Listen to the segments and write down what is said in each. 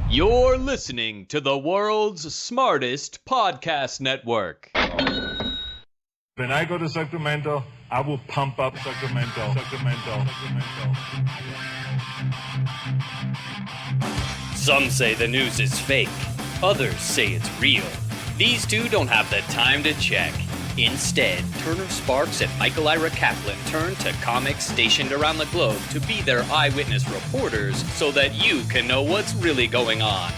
You're listening to the world's smartest podcast network. When I go to Sacramento, I will pump up Sacramento. Some say the news is fake. Others say it's real. These two don't have the time to check. Instead, Turner Sparks and Michael Ira Kaplan turn to comics stationed around the globe to be their eyewitness reporters so that you can know what's really going on.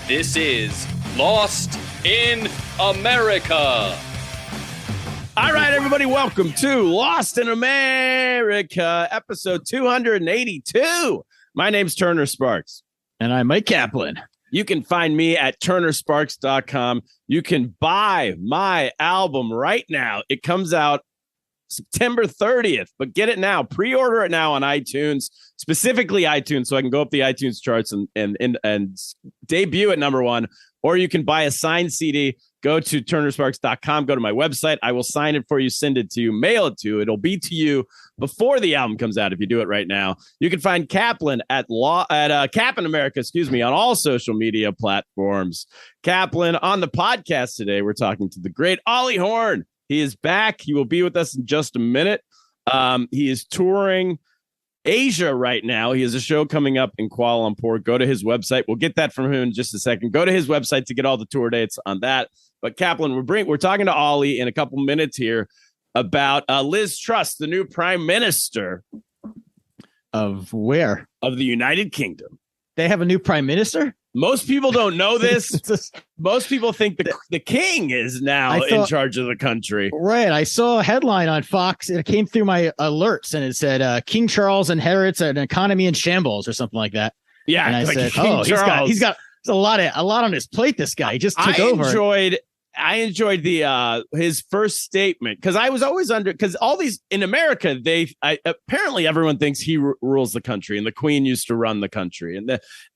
This is Lost in America. All right, everybody, welcome to Lost in America, episode 282. My name's Turner Sparks. And I'm Mike Kaplan. You can find me at turnersparks.com. You can buy my album right now. It comes out September 30th, but get it now. Pre-order it now on iTunes, specifically iTunes, so I can go up the iTunes charts and debut at number one. Or you can buy a signed CD. Go to turnersparks.com. Go to my website. I will sign it for you, send it to you, mail it to you. It'll be to you before the album comes out if you do it right now. You can find Kaplan at Kaplan America, on all social media platforms. Kaplan on the podcast today. We're talking to the great Ollie Horn. He is back. He will be with us in just a minute. He is touring Asia right now. He has a show coming up in Kuala Lumpur. Go to his website. We'll get that from him in just a second. Go to his website to get all the tour dates on that. But Kaplan, we're talking to Ollie in a couple minutes here about Liz Truss, the new prime minister Of where? of the United Kingdom. They have a new prime minister? Most people don't know this. Most people think the king is now in charge of the country. Right. I saw a headline on Fox. It came through my alerts and it said King Charles inherits an economy in shambles or something like that. Yeah. And I said, King Charles. he's got a lot on his plate. This guy he just took over. I enjoyed the his first statement because I was always because all these in America apparently everyone thinks he rules the country and the Queen used to run the country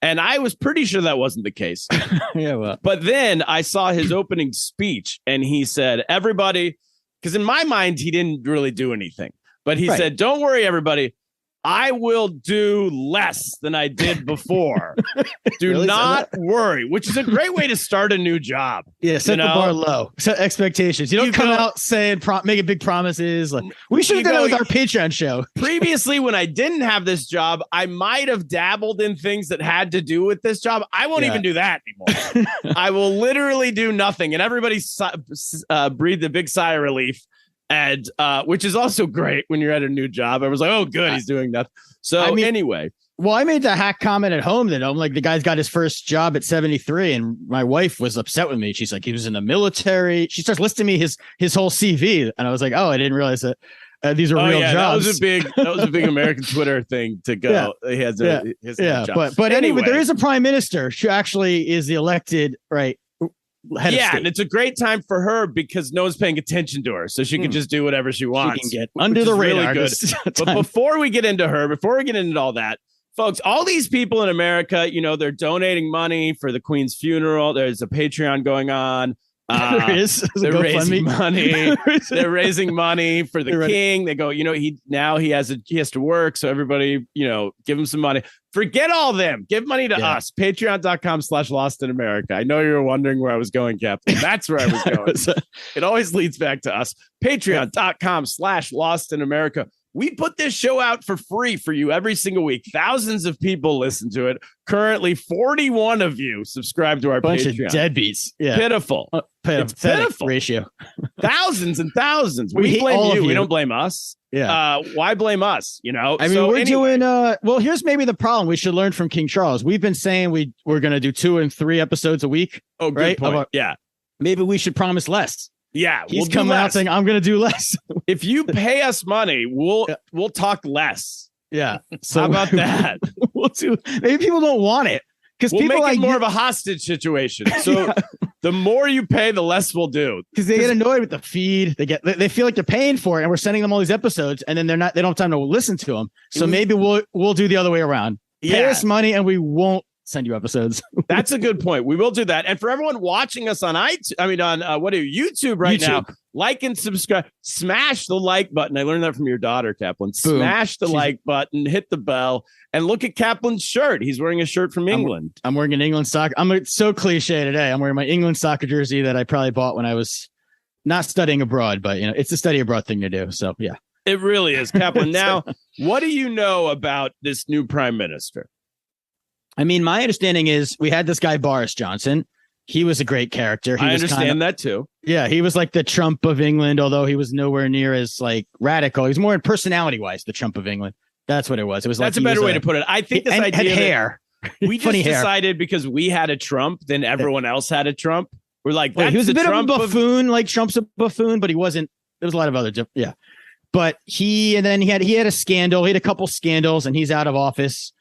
and I was pretty sure that wasn't the case. Yeah, well, but then I saw his opening speech and he said, everybody, because in my mind he didn't really do anything, but he said, don't worry, everybody. I will do less than I did before. Do really not worry, which is a great way to start a new job. Yeah, set the bar low. Set expectations. You don't come out saying making big promises. Like we should have done it with our Patreon show. Previously, when I didn't have this job, I might have dabbled in things that had to do with this job. I won't even do that anymore. I will literally do nothing, and everybody breathed a big sigh of relief. And which is also great when you're at a new job. I was like, oh, good. He's doing that. So anyway. Well, I made the hack comment at home that I'm like, the guy's got his first job at 73. And my wife was upset with me. She's like, he was in the military. She starts listing me his whole CV. And I was like, oh, I didn't realize that these are real jobs. That was a big American Twitter thing to go. Yeah. He has his job. But anyway, there is a prime minister. She actually is the elected, right? And it's a great time for her because no one's paying attention to her, so she can just do whatever she wants. She can get under the radar. Really good. But before we get into all that, folks, all these people in America, they're donating money for the Queen's funeral. There's a Patreon going on. They're raising money. They're raising money for the king. They go, he has to work. So everybody, give him some money. Forget all them. Give money to us. Patreon.com/Lost in America. I know you were wondering where I was going, Captain. That's where I was going. It always leads back to us. Patreon.com/Lost in America. We put this show out for free for you every single week. Thousands of people listen to it. Currently, 41 of you subscribe to our bunch Patreon. Of deadbeats. Yeah. Pitiful. It's pitiful ratio. Thousands and thousands. We blame you. We don't blame us. Yeah. Why blame us? Doing. Well, here's maybe the problem. We should learn from King Charles. We've been saying we're going to do 2 and 3 episodes a week. Oh, good point. Yeah. Maybe we should promise less. Yeah, he's coming out saying I'm going to do less. If you pay us money, we'll talk less. Yeah. So how about that? We'll do. Maybe people don't want it because we'll people make it more of a hostage situation. So the more you pay, the less we'll do. Because they get annoyed with the feed. They feel like they're paying for it, and we're sending them all these episodes, and then they don't have time to listen to them. So maybe we'll do the other way around. Pay us money, and we won't send you episodes. That's a good point. We will do that. And for everyone watching us on YouTube right now, like and subscribe, smash the like button. I learned that from your daughter, Kaplan. Boom. Smash the like button, hit the bell, and look at Kaplan's shirt. He's wearing a shirt from England. I'm wearing an England soccer. So cliche today. I'm wearing my England soccer jersey that I probably bought when I was not studying abroad, but it's a study abroad thing to do. So yeah, it really is. Kaplan. Now, what do you know about this new prime minister? I mean, my understanding is we had this guy, Boris Johnson. He was a great character. I understand that too. Yeah, he was like the Trump of England, although he was nowhere near as like radical. He was more in personality wise, the Trump of England. That's what it was. It was that's a better way to put it. I think this idea had hair. We just decided because we had a Trump, then everyone else had a Trump. We're like, he was a bit Trump of a buffoon, like Trump's a buffoon, but he wasn't. There was a lot of other, yeah. But he had a scandal. He had a couple scandals, and he's out of office.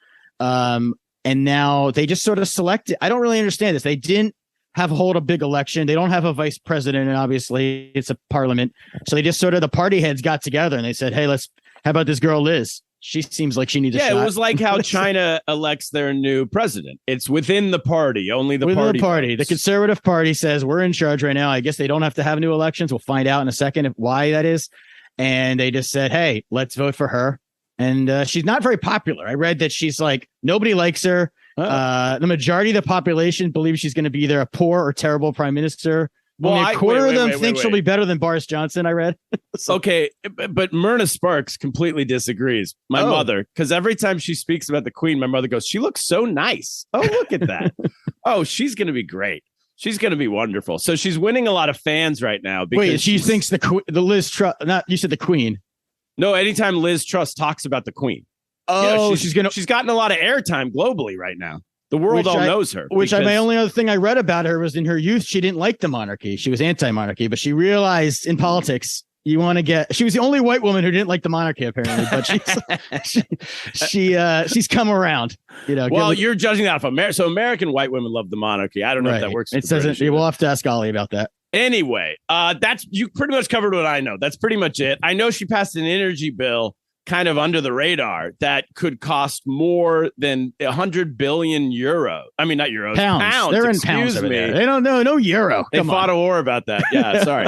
And now they just sort of selected. I don't really understand this. They didn't hold a big election. They don't have a vice president, and obviously it's a parliament. So they just sort of the party heads got together and they said, "Hey, how about this girl Liz? She seems like she needs a shot." Yeah, it was like how China elects their new president. It's within the party, only the party. The Conservative Party says we're in charge right now. I guess they don't have to have new elections. We'll find out in a second why that is. And they just said, "Hey, let's vote for her." And she's not very popular. I read that she's like, nobody likes her. The majority of the population believes she's going to be either a poor or terrible prime minister. Well, only a quarter of them think she'll be better than Boris Johnson, I read. So. Okay, but Myrna Sparks completely disagrees. My mother, because every time she speaks about the Queen, my mother goes, "She looks so nice. Oh, look at that. Oh, she's going to be great. She's going to be wonderful." So she's winning a lot of fans right now. Wait, she thinks the Liz Truss, not you said the Queen. No, anytime Liz Truss talks about the Queen. Oh, yeah, she's gotten a lot of airtime globally right now. The world knows her. My only other thing I read about her was in her youth, she didn't like the monarchy. She was anti-monarchy, but she realized in politics, she was the only white woman who didn't like the monarchy, apparently, but she's come around. Well, you're judging that off America. So American white women love the monarchy. I don't know if that works. It doesn't. We'll have to ask Ollie about that. Anyway, you pretty much covered what I know. That's pretty much it. I know she passed an energy bill kind of under the radar that could cost more than 100 billion euro. I mean, not euros, pounds. They're in pounds over there. They don't know, no euro. They fought a war about that. Yeah, sorry.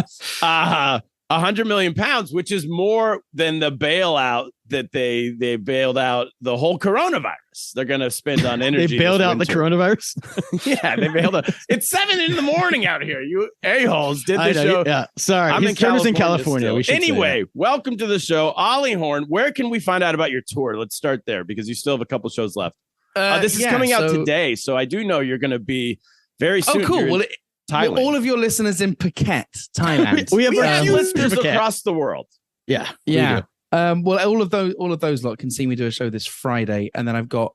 100 million pounds, which is more than the bailout that they bailed out the whole coronavirus. They're going to spend on energy. They bailed out the coronavirus? Yeah, they bailed out. It's 7 a.m. out here. You a-holes did the show. Yeah, sorry. I'm in California. Anyway, welcome to the show. Ollie Horn, where can we find out about your tour? Let's start there because you still have a couple shows left. This is coming out today, so I do know you're going to be very soon. Oh, cool. Thailand. All of your listeners in Phuket, Thailand. we have listeners across the world. Yeah. Well, all of those lot can see me do a show this Friday, and then I've got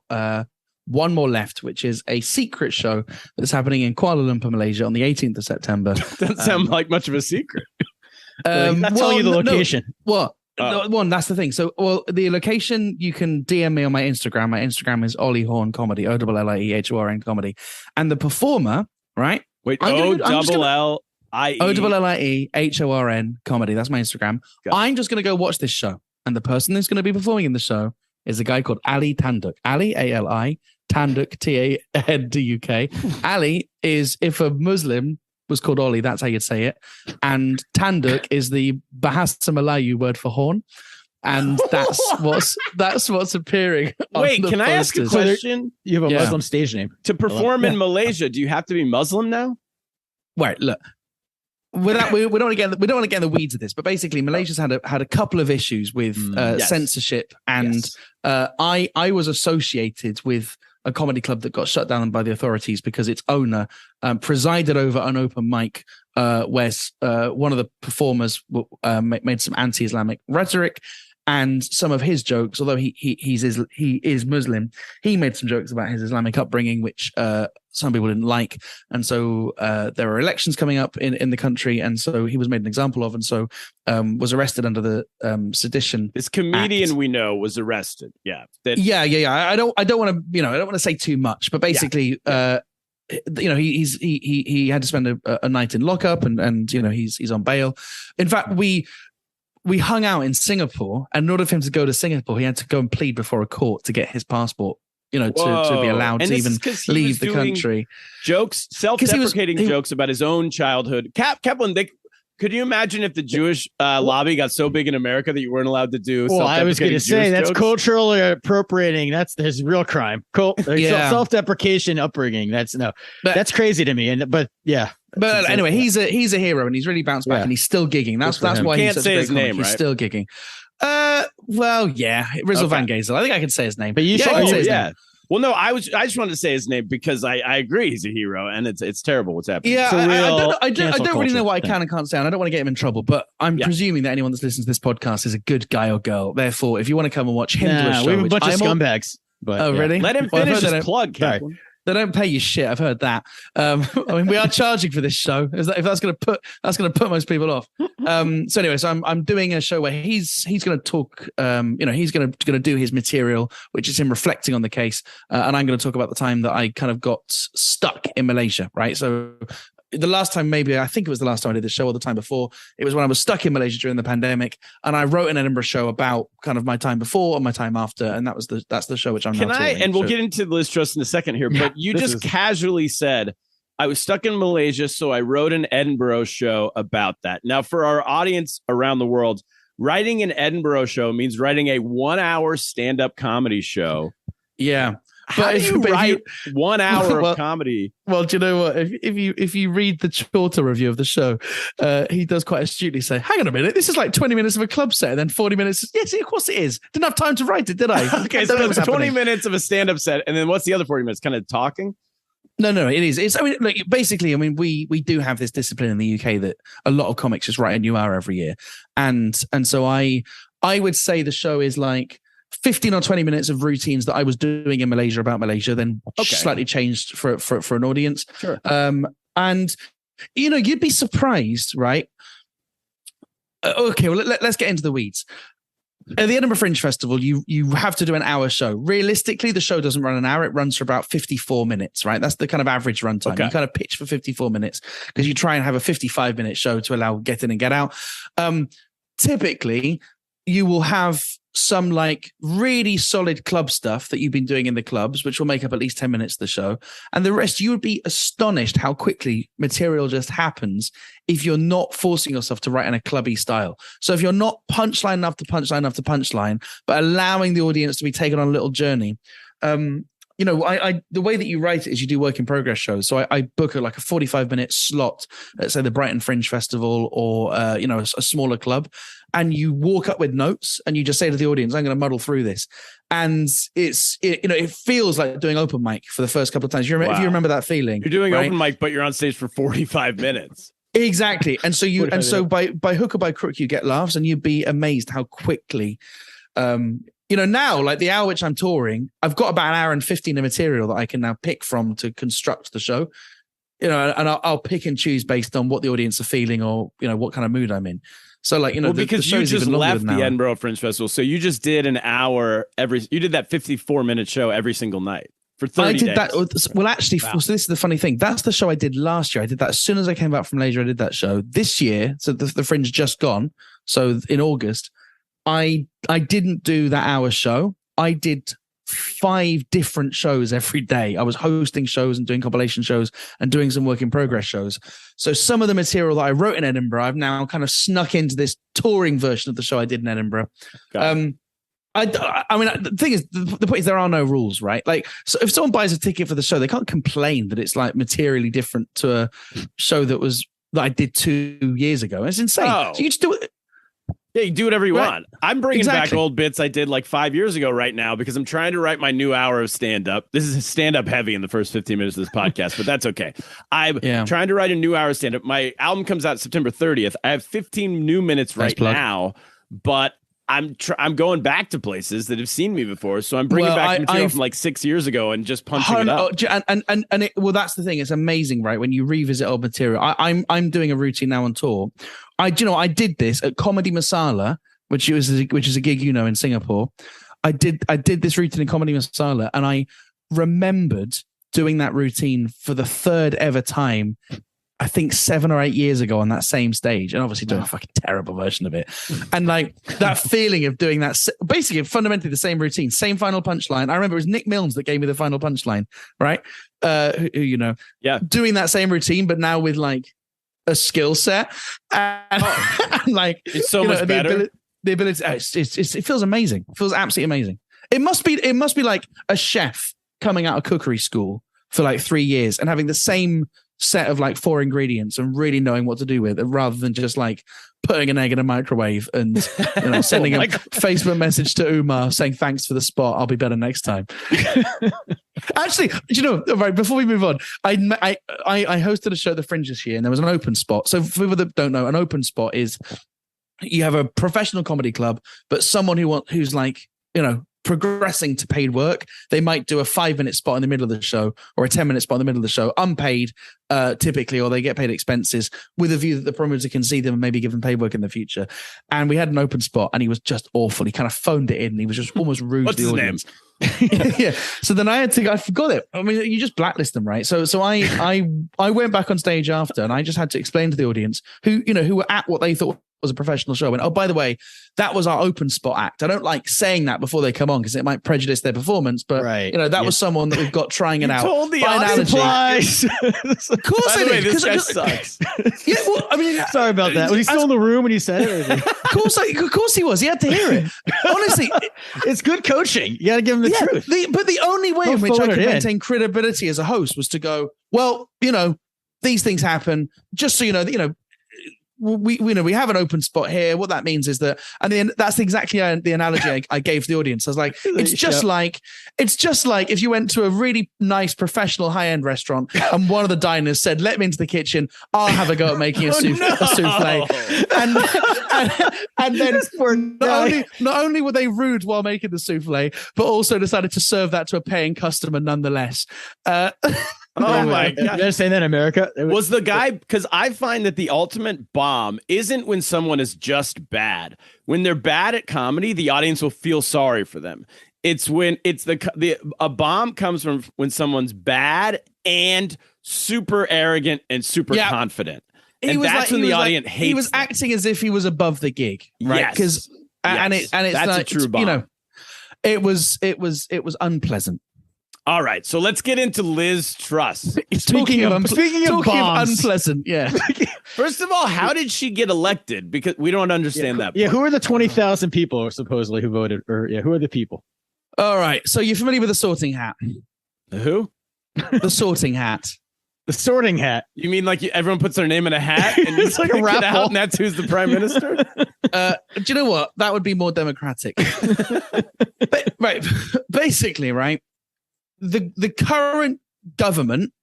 one more left, which is a secret show that's happening in Kuala Lumpur, Malaysia, on the 18th of September. Doesn't sound like much of a secret. Not telling you the location. That's the thing. So, the location, you can DM me on my Instagram. My Instagram is Ollie Horn Comedy, OLLIEHORN Comedy, and the performer, right? Wait, OLLIEHORN Comedy. That's my Instagram. Got it. I'm just going to go watch this show. And the person who's going to be performing in the show is a guy called Ali Tanduk. Ali, A-L-I, Tanduk, T-A-N-D-U-K. Ali is, if a Muslim was called Ollie, that's how you'd say it. And Tanduk is the Bahasa Melayu word for horn. And that's what's appearing. Wait, can I ask a question? You have a Muslim stage name. To perform in Malaysia, do you have to be Muslim now? Wait, look. We don't want to get in the weeds of this, but basically, Malaysia's had a couple of issues with censorship, and I was associated with a comedy club that got shut down by the authorities because its owner presided over an open mic where one of the performers made some anti-Islamic rhetoric. And some of his jokes, although he is Muslim, he made some jokes about his Islamic upbringing, which some people didn't like. And so there are elections coming up in the country, and so he was made an example of, and so was arrested under the Sedition. This comedian Act. We know was arrested. Yeah. I don't want to say too much, but basically. He had to spend a night in lockup, and he's on bail. In fact, we hung out in Singapore, and in order for him to go to Singapore, he had to go and plead before a court to get his passport to be allowed and to even leave the country. Jokes, self-deprecating jokes about his own childhood. Kaplan, could you imagine if the Jewish lobby got so big in America that you weren't allowed to do? Well, I was going to say that's jokes? culturally appropriating. That's real crime. Self-deprecation upbringing. That's crazy to me. But anyway, he's a hero, and he's really bounced back, and he's still gigging. That's why he's such say a great his name. He's right? still gigging. Rizzle Van Gazel. I think I can say his name. But you should say his name. Well, no, I just wanted to say his name because I agree he's a hero, and it's terrible what's happening. Yeah, I don't really know what I can and can't say, and I don't want to get him in trouble. But I'm presuming that anyone that's listening to this podcast is a good guy or girl. Therefore, if you want to come and watch him do a show, we have a bunch of scumbags. But, really? Let him finish his plug, Kaplan. They don't pay you shit. I've heard that. We are charging for this show. If that's going to put most people off. So I'm doing a show where he's going to talk. He's going to do his material, which is him reflecting on the case, and I'm going to talk about the time that I kind of got stuck in Malaysia. Right. So the last time, I think it was the last time I did the show, or the time before, it was when I was stuck in Malaysia during the pandemic, and I wrote an Edinburgh show about kind of my time before and my time after, and that's the show which I'm now touring. And we'll get into Liz Truss in a second here, but you just casually said, I was stuck in Malaysia, so I wrote an Edinburgh show about that. Now, for our audience around the world, writing an Edinburgh show means writing a 1-hour stand-up comedy show. Yeah. How do you write 1 hour of comedy? Well, do you know what? If you read the shorter review of the show, he does quite astutely say, "Hang on a minute, this is like 20 minutes of a club set, and then 40 minutes." Yes, of course it is. Didn't have time to write it, did I? Okay, so it's 20 minutes of a stand-up set, and then what's the other 40 minutes? Kind of talking. No, it is. We do have this discipline in the UK that a lot of comics just write a new hour every year, and so I would say the show is like 15 or 20 minutes of routines that I was doing in Malaysia about Malaysia, then slightly changed for an audience. Sure. And you'd be surprised, right? Okay, well, let's get into the weeds. At the Edinburgh Fringe Festival, you have to do an hour show. Realistically, the show doesn't run an hour; it runs for about 54 minutes. Right, that's the kind of average runtime. Okay. You kind of pitch for 54 minutes because you try and have a 55-minute show to allow get in and get out. Typically, you will have some like really solid club stuff that you've been doing in the clubs, which will make up at least 10 minutes of the show. And the rest, you would be astonished how quickly material just happens if you're not forcing yourself to write in a clubby style. So if you're not punchline after punchline after punchline, but allowing the audience to be taken on a little journey, the way that you write it is you do work in progress shows. So I book a 45-minute slot at, say, the Brighton Fringe Festival or, a smaller club. And you walk up with notes and you just say to the audience, I'm going to muddle through this. And it feels like doing open mic for the first couple of times. If you remember that feeling. You're doing open mic, but you're on stage for 45 minutes. Exactly. And so by hook or by crook, you get laughs, and you'd be amazed how quickly, now, like the hour which I'm touring, I've got about an hour and 15 of material that I can now pick from to construct the show, and I'll pick and choose based on what the audience are feeling or, what kind of mood I'm in. So because you just left the Edinburgh Fringe Festival. So you just did an hour you did that 54-minute show every single night for 30 days. I did that. Well, actually, wow. So this is the funny thing. That's the show I did last year. I did that as soon as I came back from Malaysia. I did that show this year. So the Fringe just gone. So in August, I didn't do that hour show. I did 5 different shows every day. I was hosting shows and doing compilation shows and doing some work in progress shows. So some of the material that I wrote in Edinburgh, I've now kind of snuck into this touring version of the show I did in Edinburgh. The thing is, the point is there are no rules, right? Like, so if someone buys a ticket for the show, they can't complain that it's like materially different to a show that I did 2 years ago. It's insane. Oh. So you just do it. Yeah, you do whatever you want. I'm bringing back old bits I did like 5 years ago right now because I'm trying to write my new hour of stand-up. This is stand-up heavy in the first 15 minutes of this podcast, but that's okay. I'm trying to write a new hour of stand-up. My album comes out September 30th. I have 15 new minutes right now, but I'm going back to places that have seen me before, so I'm bringing back material from like 6 years ago and just punching it up. That's the thing. It's amazing, right? When you revisit old material, I'm doing a routine now on tour. I did this at Comedy Masala, which is a gig in Singapore. I did this routine in Comedy Masala, and I remembered doing that routine for the third ever time I think 7 or 8 years ago on that same stage, and obviously doing a fucking terrible version of it. And like that feeling of doing that, basically fundamentally the same routine, same final punchline. I remember it was Nick Milnes that gave me the final punchline, right? Who you know, doing that same routine, but now with like a skill set, and, and like it's so much better. The ability, it feels amazing. It feels absolutely amazing. It must be like a chef coming out of cookery school for like 3 years and having the same set of like 4 ingredients and really knowing what to do with it, rather than just like putting an egg in a microwave and sending a Facebook message to Umar saying thanks for the spot, I'll be better next time. Actually, right before we move on, I hosted a show at the Fringe this year, and there was an open spot. So for people that don't know, an open spot is you have a professional comedy club, but someone who's like progressing to paid work. They might do a 5-minute spot in the middle of the show or a 10-minute spot in the middle of the show, unpaid typically, or they get paid expenses with a view that the promoter can see them and maybe give them paid work in the future. And we had an open spot, and he was just awful. He kind of phoned it in, and he was just almost rude to the audience. Yeah. So then I forgot it. I mean, you just blacklist them, right? So I went back on stage after, and I just had to explain to the audience who were at what they thought was a professional show. And oh, by the way, that was our open spot act. I don't like saying that before they come on because it might prejudice their performance. But that was someone that we've got trying it out. Told the audience. Of course, I did. This guy sucks. Yeah, well, I mean, sorry about that. Was he still in the room when you said it? Of course he was. He had to hear it. Honestly, it's good coaching. You got to give him the truth. But the only way in which I could maintain credibility as a host was to go, well, these things happen. Just so you know, we have an open spot here. What that means is that, and then that's exactly the analogy I gave the audience. I was like, it's just like if you went to a really nice professional high-end restaurant and one of the diners said, let me into the kitchen, I'll have a go at making a souffle. And then not only were they rude while making the souffle, but also decided to serve that to a paying customer nonetheless. Oh my God. You're saying that in America? Was the guy, because I find that the ultimate bomb isn't when someone is just bad. When they're bad at comedy, the audience will feel sorry for them. It's when a bomb comes from when someone's bad and super arrogant and super confident. And that's when the audience hates He was them. acting as if he was above the gig, right? Yes. Because it's that's like, a true bomb. It was unpleasant. All right, so let's get into Liz Truss. Speaking of unpleasant, yeah. First of all, how did she get elected? Because we don't understand that. Yeah, who are the 20,000 people supposedly who voted? Or who are the people? All right, so you're familiar with the sorting hat? Who? The sorting hat. The sorting hat. You mean like everyone puts their name in a hat and it's like a raffle, out and that's who's the prime minister? Do you know what? That would be more democratic. Right, basically, right. The current government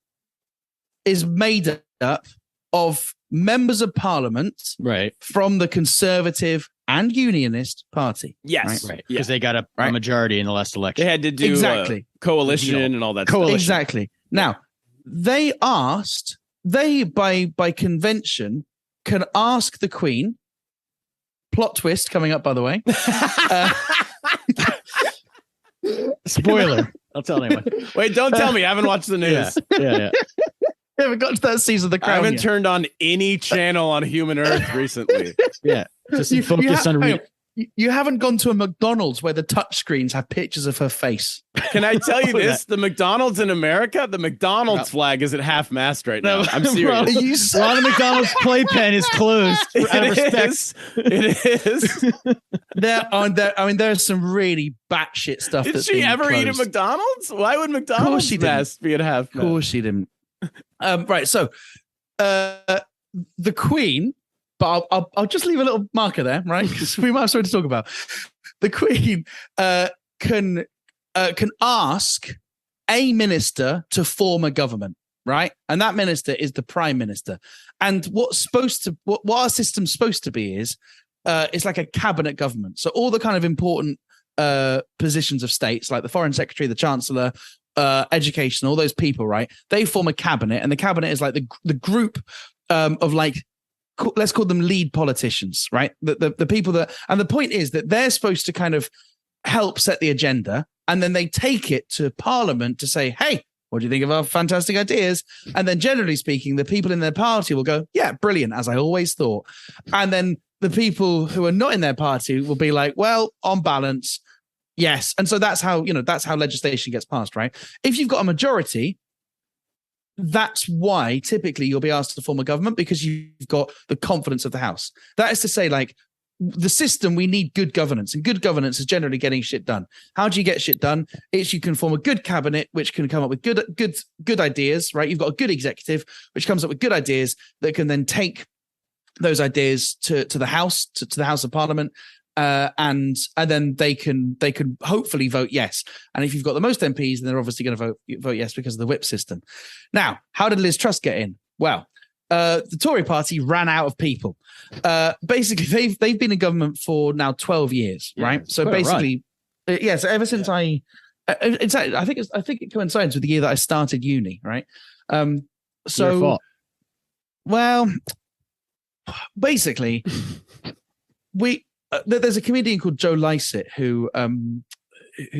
is made up of members of parliament, right, from the Conservative and Unionist Party. Yes, right, because they got a majority in the last election. They had to do coalition and all that stuff. Exactly. Now, they by convention can ask the Queen. Plot twist coming up, by the way. Spoiler. I'll tell anyone. Wait, don't tell me. I haven't watched the news. Yeah. I haven't got to that season of The Crown. I haven't turned on any channel on human Earth recently. Yeah. Just focus on you haven't gone to a McDonald's where the touchscreens have pictures of her face. Can I tell you this? The McDonald's in America, the McDonald's flag is at half mast right now. I'm serious. Ronald McDonald's playpen is closed. It is. There's some really batshit stuff. Did she ever eat at McDonald's? Why would McDonald's mast be at half mast? Of course she didn't. Right. So, the Queen. But I'll just leave a little marker there, right? Because we might have something to talk about. The Queen can ask a minister to form a government, right? And that minister is the Prime Minister. And what our system's supposed to be is it's like a cabinet government. So all the kind of important positions of states, like the Foreign Secretary, the Chancellor, education, all those people, right? They form a cabinet, and the cabinet is like the group of like, let's call them lead politicians, right? The people that, and the point is that they're supposed to kind of help set the agenda, and then they take it to Parliament to say, hey, What do you think of our fantastic ideas? And then generally speaking, the people in their party will go, yeah, brilliant, as I always thought. And then the people who are not in their party will be like, well, on balance, yes. And so that's how legislation gets passed, right? If you've got a majority, that's why typically you'll be asked to form a government, because you've got the confidence of the House. That is to say, like, the system, we need good governance, and good governance is generally getting shit done. How do you get shit done? It's you can form a good cabinet which can come up with good ideas, right? You've got a good executive which comes up with good ideas that can then take those ideas to the House, to the House of Parliament, and then they can hopefully vote yes. And if you've got the most MPs, then they're obviously going to vote yes because of the whip system. Now, how did Liz Truss get in? Well, the Tory party ran out of people. Basically, they've been in government for now 12 years, right? So basically, yes. Ever since I think it coincides with the year that I started uni, right? Your fault. Well, basically, there's a comedian called Joe Lycett who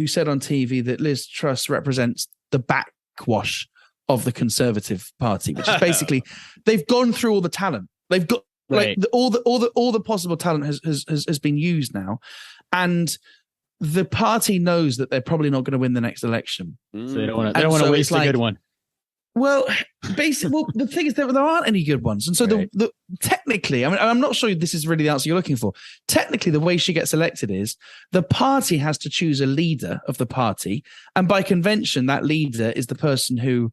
said on TV that Liz Truss represents the backwash of the Conservative Party, which is basically they've gone through all the talent. They've got like all the possible talent has been used now, and the party knows that they're probably not going to win the next election. So they don't want to waste a good one. Well, the thing is that there aren't any good ones. And so technically, I mean, I'm not sure this is really the answer you're looking for. Technically, the way she gets elected is the party has to choose a leader of the party. And by convention, that leader is the person who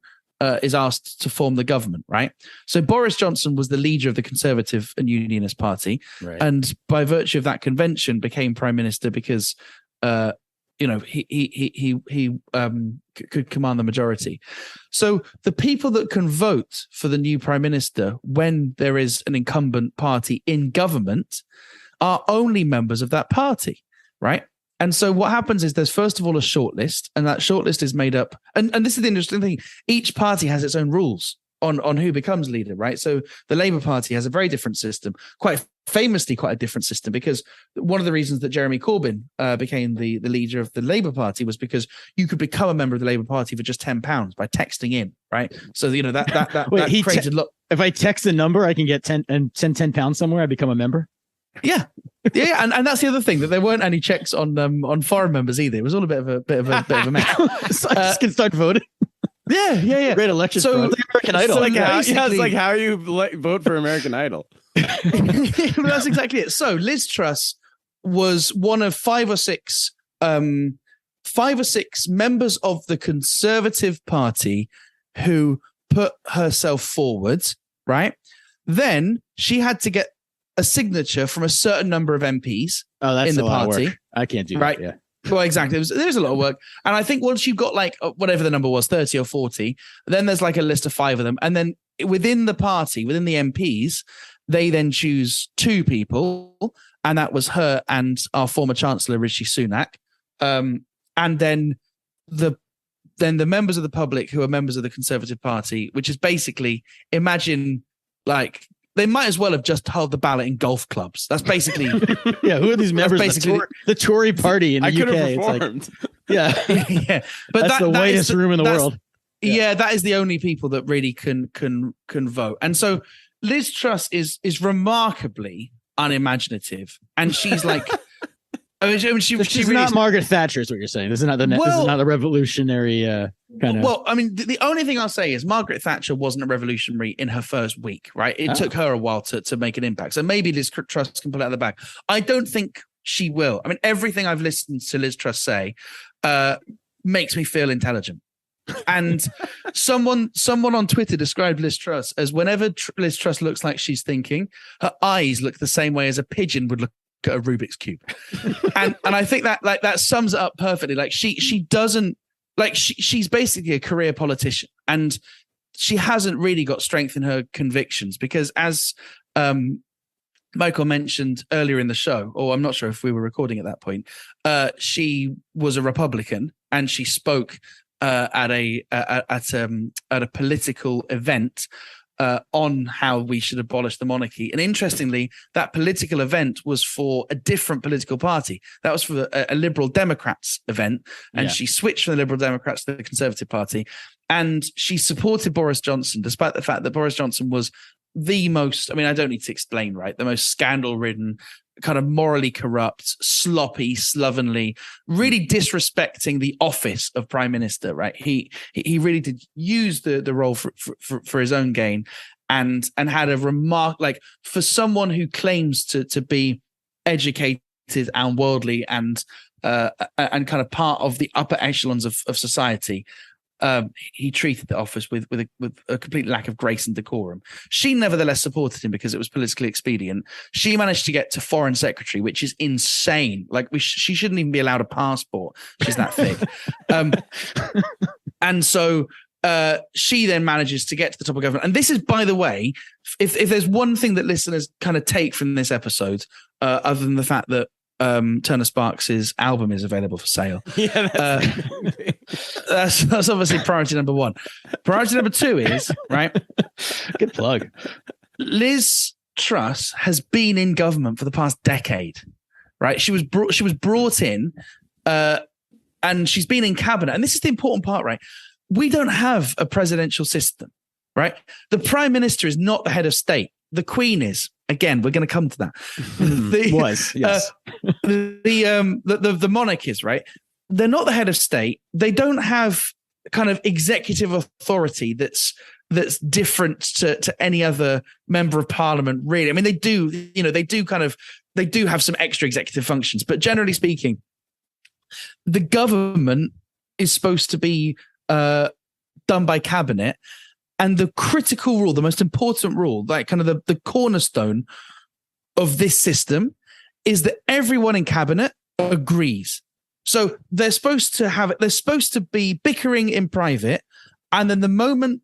is asked to form the government, right? So Boris Johnson was the leader of the Conservative and Unionist Party. Right. And by virtue of that convention, became prime minister because he could command the majority. So the people that can vote for the new prime minister when there is an incumbent party in government are only members of that party, right? And so what happens is there's first of all a shortlist, and that shortlist is made up. And this is the interesting thing. Each party has its own rules on who becomes leader, right? So the Labour Party has a very different system, quite famously quite a different system, because one of the reasons that Jeremy Corbyn became the leader of the Labour Party was because you could become a member of the Labour Party for just £10 by texting in, right? So that Wait, that created if I text a number, I can get 10 and send £10 somewhere. I become a member. Yeah, and that's the other thing, that there weren't any checks on foreign members either. It was all a bit of a mess. So I just can start voting. Yeah. Great election. So American Idol. It's like how you vote for American Idol. That's exactly it. So Liz Truss was one of five or six members of the Conservative Party who put herself forward, right? Then she had to get a signature from a certain number of MPs in the party. I can't do right? that. Yeah. Well, exactly. There's a lot of work. And I think once you've got like whatever the number was, 30 or 40, then there's like a list of 5 of them. And then within the party, within the MPs, they then choose 2 people. And that was her and our former Chancellor, Rishi Sunak. And then the members of the public who are members of the Conservative Party, which is basically, imagine like, they might as well have just held the ballot in golf clubs. That's basically yeah. Who are these members? Basically the Tory party in the UK. It's like, yeah. But that's the whitest room in the world. Yeah, that is the only people that really can vote. And so Liz Truss is remarkably unimaginative, and she's like, she's not Margaret Thatcher, is what you're saying. This is not the revolutionary kind of. Well, I mean, the only thing I'll say is Margaret Thatcher wasn't a revolutionary in her first week, right? It took her a while to make an impact. So maybe Liz Truss can pull it out of the bag. I don't think she will. I mean, everything I've listened to Liz Truss say makes me feel intelligent. And someone on Twitter described Liz Truss as whenever Liz Truss looks like she's thinking, her eyes look the same way as a pigeon would look at a Rubik's cube. and I think that sums it up perfectly. Like she doesn't, like she's basically a career politician, and she hasn't really got strength in her convictions, because as Michael mentioned earlier in the show, or I'm not sure if we were recording at that point, she was a Republican, and she spoke at a political event on how we should abolish the monarchy. And interestingly, that political event was for a different political party. That was for a Liberal Democrats event. And she switched from the Liberal Democrats to the Conservative Party. and she supported Boris Johnson, despite the fact that Boris Johnson was the most, I mean, I don't need to explain, right? The most scandal-ridden, kind of morally corrupt, sloppy, slovenly, really disrespecting the office of prime minister, right? He really did use the role for his own gain, and had a remark, like, for someone who claims to be educated and worldly and kind of part of the upper echelons of society. He treated the office with a complete lack of grace and decorum. She nevertheless supported him because it was politically expedient. She managed to get to foreign secretary, which is insane. Like, she shouldn't even be allowed a passport. She's that thick. And so she then manages to get to the top of government. And this is, by the way, if there's one thing that listeners kind of take from this episode, other than the fact that Turner Sparks' album is available for sale. Yeah, that's obviously priority number one. Priority number two is, right? Good plug. Liz Truss has been in government for the past decade, right? She was brought in, and she's been in cabinet. And this is the important part, right? We don't have a presidential system, right? The prime minister is not the head of state. The Queen is. Again, we're going to come to that. The monarch is, right? They're not the head of state. They don't have kind of executive authority that's different to any other member of parliament, really. I mean, they do have some extra executive functions, but generally speaking, the government is supposed to be done by cabinet. And the critical rule, the most important rule, like kind of the cornerstone of this system, is that everyone in cabinet agrees. So they're supposed to be bickering in private, and then the moment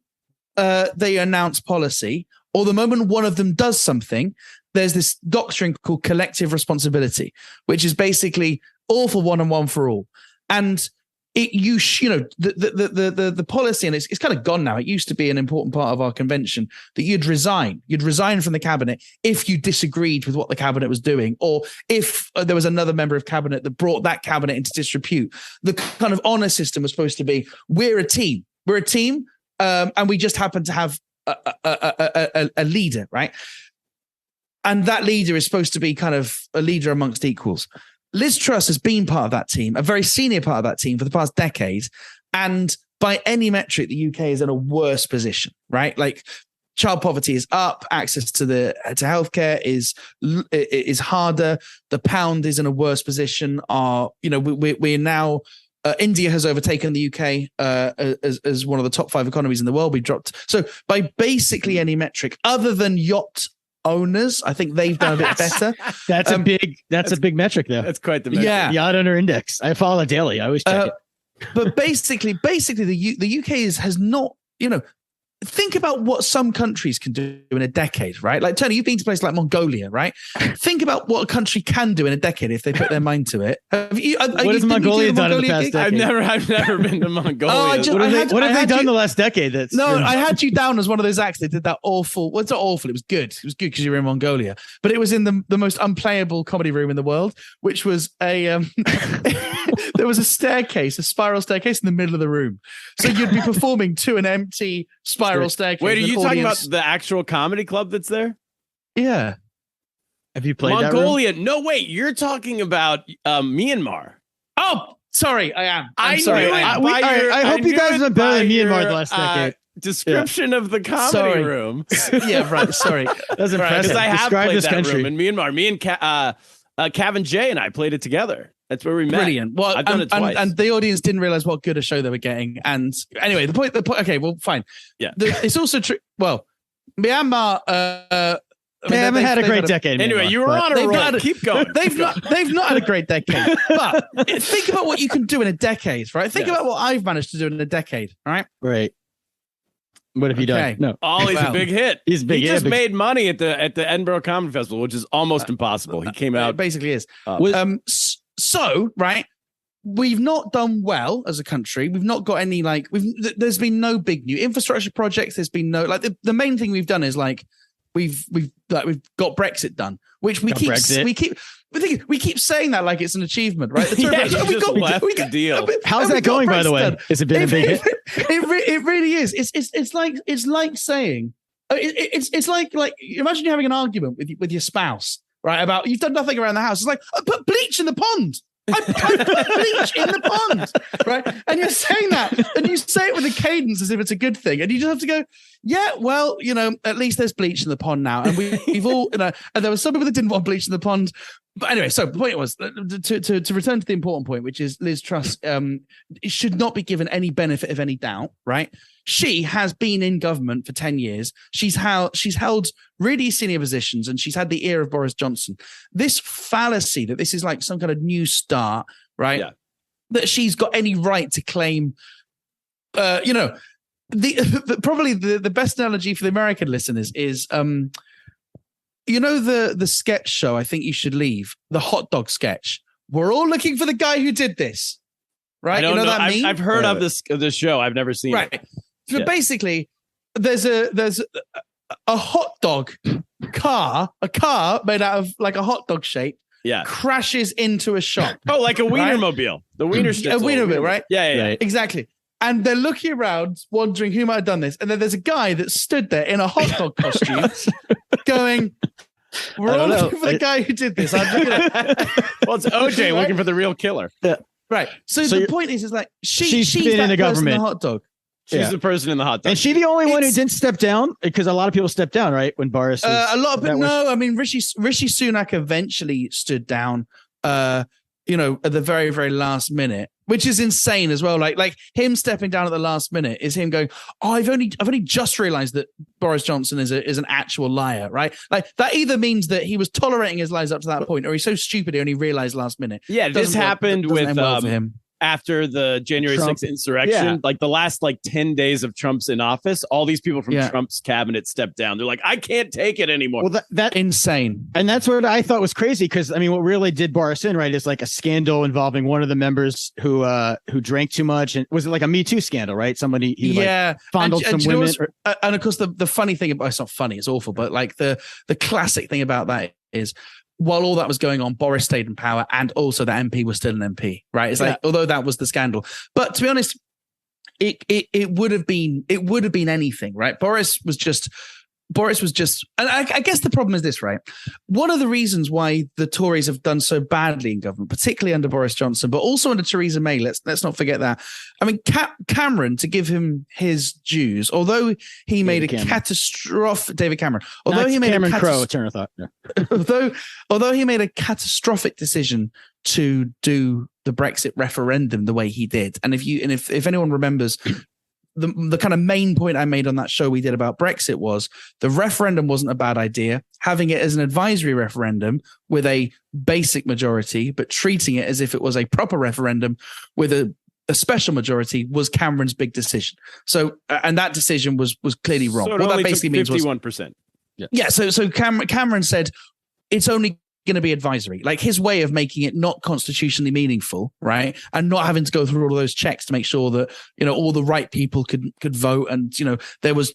they announce policy, or the moment one of them does something, there's this doctrine called collective responsibility, which is basically all for one and one for all. And the policy, and it's kind of gone now. It used to be an important part of our convention that you'd resign from the cabinet if you disagreed with what the cabinet was doing, or if there was another member of cabinet that brought that cabinet into disrepute. The kind of honor system was supposed to be, we're a team, and we just happen to have a leader, right? And that leader is supposed to be kind of a leader amongst equals. Liz Truss has been part of that team, a very senior part of that team for the past decade. And by any metric, the UK is in a worse position, right? Like, child poverty is up, access to healthcare is harder. The pound is in a worse position. We're now, India has overtaken the UK as one of the top 5 economies in the world. We dropped. So by basically any metric other than yacht owners, I think they've done a bit better. That's a big metric though. That's quite the metric. Yeah. The yacht owner index. I follow it daily. I always check it. But basically the UK has not, think about what some countries can do in a decade, right? Like, Tony, you've been to places like Mongolia, right? Think about what a country can do in a decade if they put their mind to it. What has Mongolia done in the past decade? I've never been to Mongolia. What have they done the last decade? I had you down as one of those acts that did that awful. Well, it's not awful. It was good. It was good because you were in Mongolia, but it was in the most unplayable comedy room in the world, which was a there was a spiral staircase in the middle of the room. So you'd be performing to an empty spiral staircase. Wait, are you talking about the actual comedy club that's there? Yeah. Have you played Mongolia? No, wait, you're talking about Myanmar. Oh, sorry, I am. I'm sorry. I hope you guys have been better than Myanmar the last decade. Description of the comedy room. Yeah, right. Sorry. That's impressive. Because I have Describe played this that country room in Myanmar. Me and Kevin J and I played it together. That's where we met. Brilliant. Well, I've done it twice. And the audience didn't realize what good a show they were getting. And anyway, the point. Okay, well, fine. Yeah. It's also true. Well, Myanmar. They haven't had a great decade. Anyway, you were on a roll. Keep going. They've not had a great decade. But think about what you can do in a decade, right? Think about what I've managed to do in a decade. All right. Right. What have you done? No. Ollie's a big hit. He's big. He just made money at the Edinburgh Comedy Festival, which is almost impossible. He came out. It basically is. So, right, we've not done well as a country. We've not got any, there's been no big new infrastructure projects. There's been no, the main thing we've done is we've got Brexit done, which we keep saying that like it's an achievement, right? We got the deal. How's that going, by the way? Has it been a big hit? It really is. It's like saying it's like imagine you're having an argument with your spouse, right? About you've done nothing around the house. It's like I put bleach in the pond. I put bleach in the pond, right? And you're saying that, and you say it with a cadence as if it's a good thing, and you just have to go, yeah, well, at least there's bleach in the pond now, and we've all, and there were some people that didn't want bleach in the pond, but anyway. So the point was to return to the important point, which is Liz Truss should not be given any benefit of any doubt, right? She has been in government for 10 years. She's held really senior positions, and she's had the ear of Boris Johnson. This fallacy that this is like some kind of new start, right? Yeah. That she's got any right to claim, probably the best analogy for the American listeners is, the sketch show, I Think You Should Leave, the hot dog sketch. We're all looking for the guy who did this, right? I don't know. That meme? I've heard of this show. I've never seen it. So basically, there's a hot dog car, a car made out of like a hot dog shape. Yeah, crashes into a shop. Oh, like a Wienermobile, the Wiener Schnitzel. A Wienermobile, right? Yeah, exactly. And they're looking around, wondering who might have done this. And then there's a guy that stood there in a hot dog costume, going, "We're all looking for the guy who did this." Well, it's OJ looking for the real killer. Yeah. Right. So the point is like she's been in the government. In the hot dog. She's the person in the hot dog. And she the only one who didn't step down? Because a lot of people stepped down, right? When Boris a lot of people, no, I mean, Rishi Sunak eventually stood down, at the very, very last minute, which is insane as well. Like him stepping down at the last minute is him going, "Oh, I've only just realized that Boris Johnson is an actual liar," right? Like that either means that he was tolerating his lies up to that point, or he's so stupid he only realized last minute. Yeah, this happened with for him. After the January 6th insurrection, like the last 10 days of Trump's in office, all these people from Trump's cabinet stepped down. They're like, I can't take it anymore. Well, that insane. And that's what I thought was crazy. Cause I mean, what really did Boris in, right, is like a scandal involving one of the members who drank too much. And was it like a Me Too scandal, right? Somebody, fondled some women. And of course, the funny thing about it's not funny, it's awful, but like the classic thing about that is, while all that was going on, Boris stayed in power, and also the MP was still an MP, right? It's like, although that was the scandal, but to be honest, it would have been anything, right? Boris was just, and I guess the problem is this, right? One of the reasons why the Tories have done so badly in government, particularly under Boris Johnson, but also under Theresa May, let's not forget that. I mean, Cameron, to give him his dues, although he made a catastrophic although he made a catastrophic decision to do the Brexit referendum the way he did, and if anyone remembers. The kind of main point I made on that show we did about Brexit was the referendum wasn't a bad idea. Having it as an advisory referendum with a basic majority, but treating it as if it was a proper referendum with a special majority was Cameron's big decision. So, and that decision was clearly wrong. So what that basically means was 51%. Yeah. So Cameron said it's only going to be advisory, like his way of making it not constitutionally meaningful, right? And not having to go through all of those checks to make sure that, all the right people could vote. And, there was,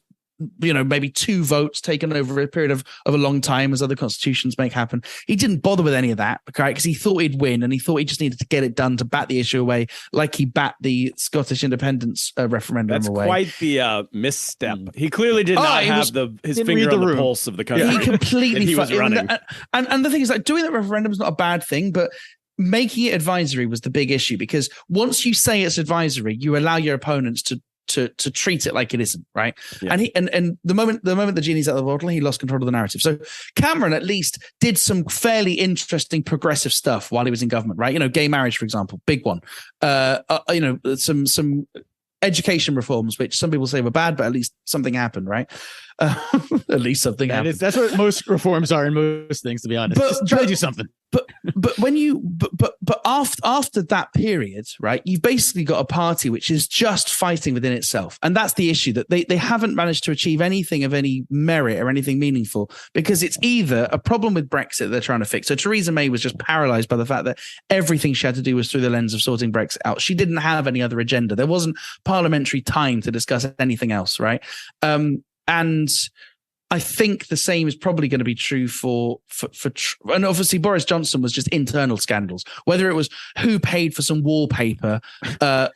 maybe 2 votes taken over a period of a long time, as other constitutions make happen. He didn't bother with any of that, right? Because he thought he'd win, and he thought he just needed to get it done to bat the issue away, like he bat the Scottish independence referendum away. That's quite the misstep. He clearly did not have his finger on the pulse of the country. He completely he was running. And the thing is, like, doing that referendum is not a bad thing, but making it advisory was the big issue, because once you say it's advisory, you allow your opponents to treat it like it isn't, right? Yeah. And the moment the genie's out of the bottle, he lost control of the narrative. So Cameron at least did some fairly interesting progressive stuff while he was in government, right? Gay marriage, for example, big one. Some education reforms, which some people say were bad, but at least something happened, right? At least something happened. That's what most reforms are in most things, to be honest. Just try to do something. But when you after that period, right, you've basically got a party which is just fighting within itself, and that's the issue, that they haven't managed to achieve anything of any merit or anything meaningful, because it's either a problem with Brexit they're trying to fix. So Theresa May was just paralyzed by the fact that everything she had to do was through the lens of sorting Brexit out. She didn't have any other agenda. There wasn't parliamentary time to discuss anything else, right? And I think the same is probably going to be true for and obviously Boris Johnson was just internal scandals, whether it was who paid for some wallpaper,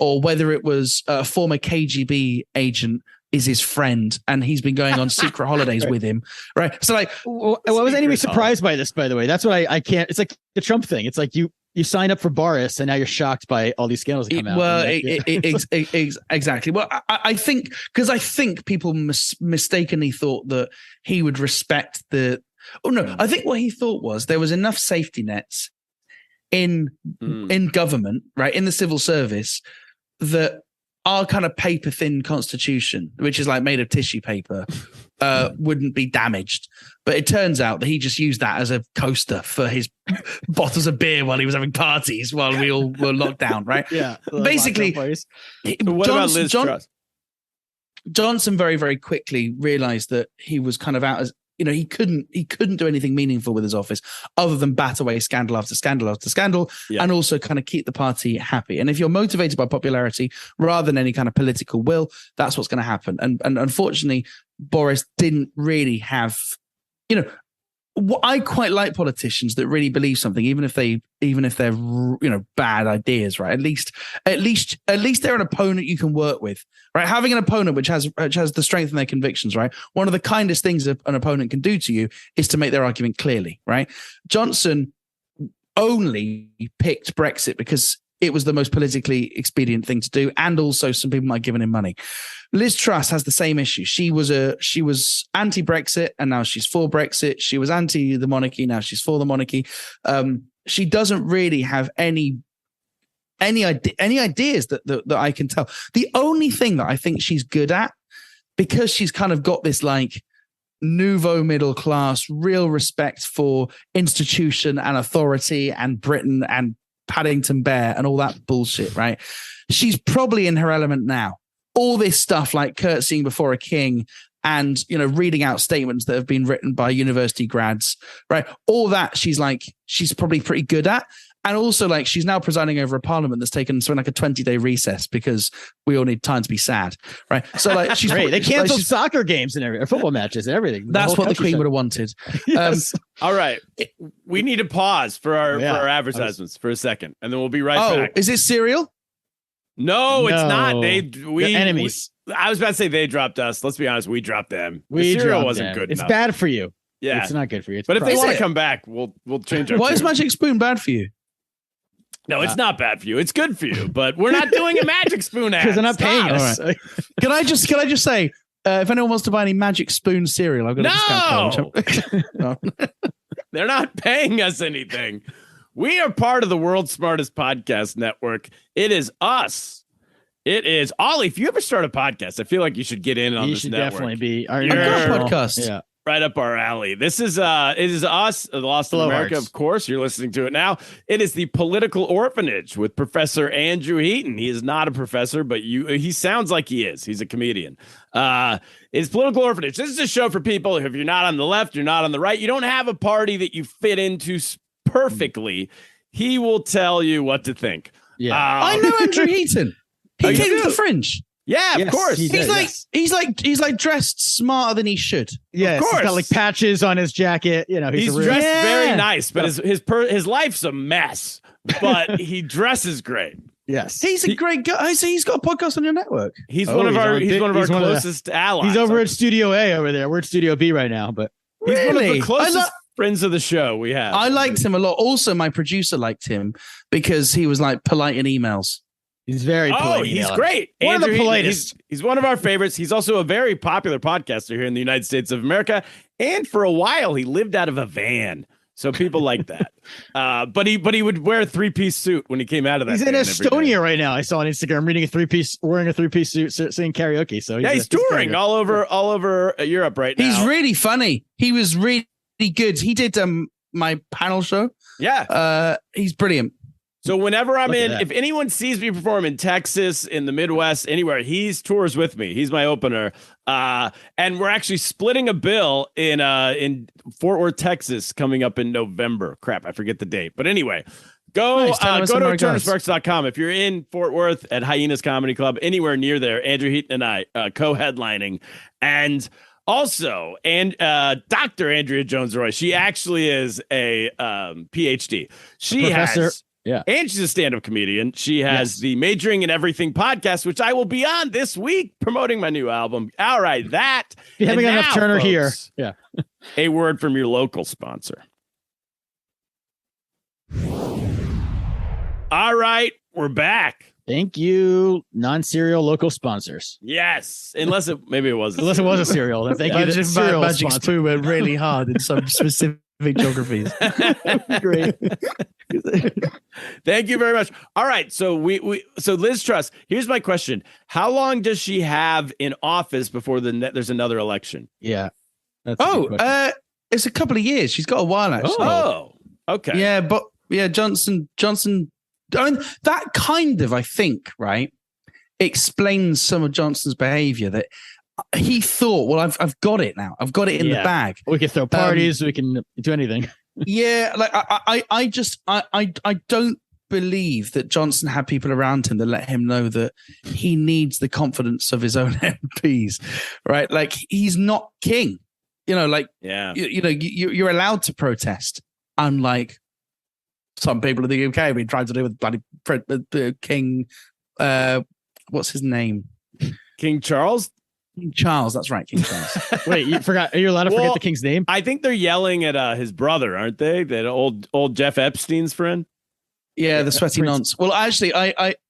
or whether it was a former KGB agent is his friend and he's been going on secret holidays with him, right? So like, well, was anybody surprised by this? By the way, that's what I can't. It's like the Trump thing. It's like you sign up for Boris and now you're shocked by all these scandals that come out. Well, exactly. Well, I think because I think people mistakenly thought that he would respect the. Oh no, I think what he thought was there was enough safety nets in government, right, in the civil service, that our kind of paper thin constitution, which is like made of tissue paper, wouldn't be damaged. But it turns out that he just used that as a coaster for his bottles of beer while he was having parties while we all were locked down, right? Yeah. Basically, what about Liz Truss? Johnson very, very quickly realized that he was kind of out as, he couldn't do anything meaningful with his office other than bat away scandal after scandal after scandal, and also kind of keep the party happy. And if you're motivated by popularity rather than any kind of political will, that's what's going to happen. And unfortunately, Boris didn't really have, I quite like politicians that really believe something, even if they're bad ideas, right? At least they're an opponent you can work with, right? Having an opponent which has the strength in their convictions, right? One of the kindest things an opponent can do to you is to make their argument clearly, right? Johnson only picked Brexit because it was the most politically expedient thing to do, and also some people might have given him money. Liz Truss has the same issue. She was anti-Brexit and now she's for Brexit. She was anti the monarchy, now she's for the monarchy. She doesn't really have any ideas that I can tell. The only thing that I think she's good at, because she's kind of got this like nouveau middle class, real respect for institution and authority and Britain and Paddington Bear and all that bullshit, right? She's probably in her element now. All this stuff like curtsying before a king and, reading out statements that have been written by university grads, right? All that she's probably pretty good at. And also like she's now presiding over a parliament that's taken something like a 20-day recess because we all need time to be sad, right? So like she's great. They canceled soccer games and everything, football matches and everything. That's what the Queen would have wanted. Yes. All right. We need to pause for our advertisements for a second, and then we'll be right back. Is it cereal? No, it's not. The enemies. I was about to say they dropped us. Let's be honest, we dropped them. The cereal wasn't good enough. enough. It's bad for you. Yeah, it's not good for you. But if they want to come back, we'll change our. Why is Magic Spoon bad for you? No, it's not bad for you. It's good for you, but we're not doing a Magic Spoon ad because they're not paying us. Right. Can I just say, if anyone wants to buy any Magic Spoon cereal, I've got a discount code. No. They're not paying us anything. We are part of the world's smartest podcast network. It is us. It is Ollie. If you ever start a podcast, I feel like you should get in on this network. You should definitely be our podcast. Yeah. Right up our alley. This is it is us, the Lost in America, of course. You're listening to it now. It is the Political Orphanage with Professor Andrew Heaton. He is not a professor, but he sounds like he is. He's a comedian. It's Political Orphanage. This is a show for people. If you're not on the left, you're not on the right, you don't have a party that you fit into perfectly, he will tell you what to think. Yeah, I know Andrew Heaton. He came to the Fringe. Yeah, of course. He's like dressed smarter than he should. Yeah, of course. He's got like patches on his jacket. He's dressed very nice, but his life's a mess. But he dresses great. Yes, he's a great guy. He's got a podcast on your network. He's one of our closest allies. He's over at Studio A over there. We're at Studio B right now, but he's one of the closest friends of the show we have. I liked him a lot. Also, my producer liked him because he was like polite in emails. He's very polite. He's great. One of the politest. He's one of our favorites. He's also a very popular podcaster here in the United States of America. And for a while, he lived out of a van. So people like that. But he would wear a 3-piece suit when he came out of that. He's in Estonia right now. I saw on Instagram wearing a 3-piece suit, singing karaoke. So he's touring all over Europe right now. He's really funny. He was really good. He did my panel show. Yeah. He's brilliant. So whenever I'm if anyone sees me perform in Texas, in the Midwest, anywhere, he tours with me. He's my opener. And we're actually splitting a bill in Fort Worth, Texas, coming up in November. Crap, I forget the date. But anyway, go to turnersparks.com. If you're in Fort Worth at Hyenas Comedy Club, anywhere near there, Andrew Heaton and I co-headlining. And Also, and Dr. Andrea Jones-Roy, she actually is a PhD. She Professor. has, and she's a stand-up comedian. She has the Majoring in Everything podcast, which I will be on this week promoting my new album. All right, that. You haven't got enough now, Turner folks, here. Yeah. A word from your local sponsor. All right, we're back. Thank you, non-cereal local sponsors. Yes, unless it was a cereal. Then thank you. Magic, Cereal Magic sponsor. Spoon went really hard in some specific geographies. Great. Thank you very much. All right, so so Liz Truss. Here's my question: how long does she have in office before there's another election? Yeah. That's a good question. It's a couple of years. She's got a while actually. Oh, okay. Yeah, but Johnson. I mean, that kind of, I think, right, explains some of Johnson's behavior. That he thought, well, I've got it now. I've got it in the bag. We can throw parties. We can do anything. Yeah, like I don't believe that Johnson had people around him that let him know that he needs the confidence of his own MPs, right? Like he's not king, like you're allowed to protest, unlike some people in the UK have been trying to do with bloody King. What's his name? King Charles. King Charles. That's right, King Charles. Wait, you forgot? Are you allowed to forget the king's name? I think they're yelling at his brother, aren't they? That old Jeff Epstein's friend. Yeah, the sweaty nonce. Well, actually,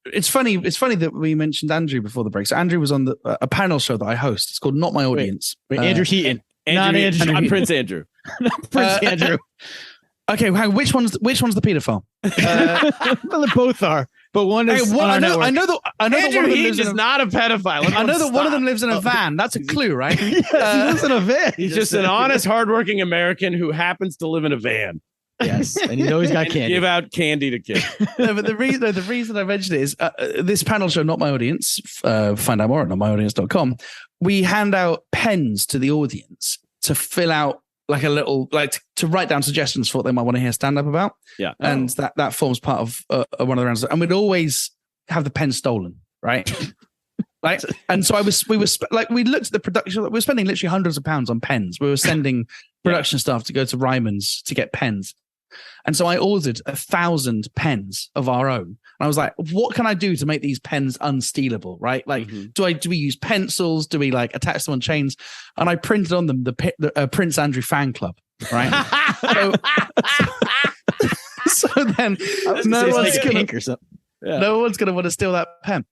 it's funny. It's funny that we mentioned Andrew before the break. So Andrew was on a panel show that I host. It's called Not My Audience. Wait, Andrew Heaton. Andrew Not Heaton. Andrew. I'm Prince Andrew. Prince Andrew. Okay, which one's the pedophile? Well, they both are, but one is. I know that Andrew one of them Heaton lives is in not a pedophile. I know that one of them lives in a van. That's a clue, right? Yes, he lives in a van. He's just an honest, hardworking American who happens to live in a van. Yes, and he's always got And candy. give out candy to kids. No, but the reason I mentioned it is this panel show, Not My Audience. Find out more at notmyaudience.com. We hand out pens to the audience to fill out like a little, to write down suggestions for what they might want to hear stand up about. Yeah. And that forms part of one of the rounds. And we'd always have the pen stolen, right? Like, and so we looked at the production. We were spending literally hundreds of pounds on pens. We were sending production staff to go to Ryman's to get pens. And so I ordered 1,000 pens of our own. And I was like, what can I do to make these pens unstealable? Right? Like, do we use pencils? Do we attach them on chains? And I printed on them the Prince Andrew fan club. Right? so then no one's gonna want to steal that pen.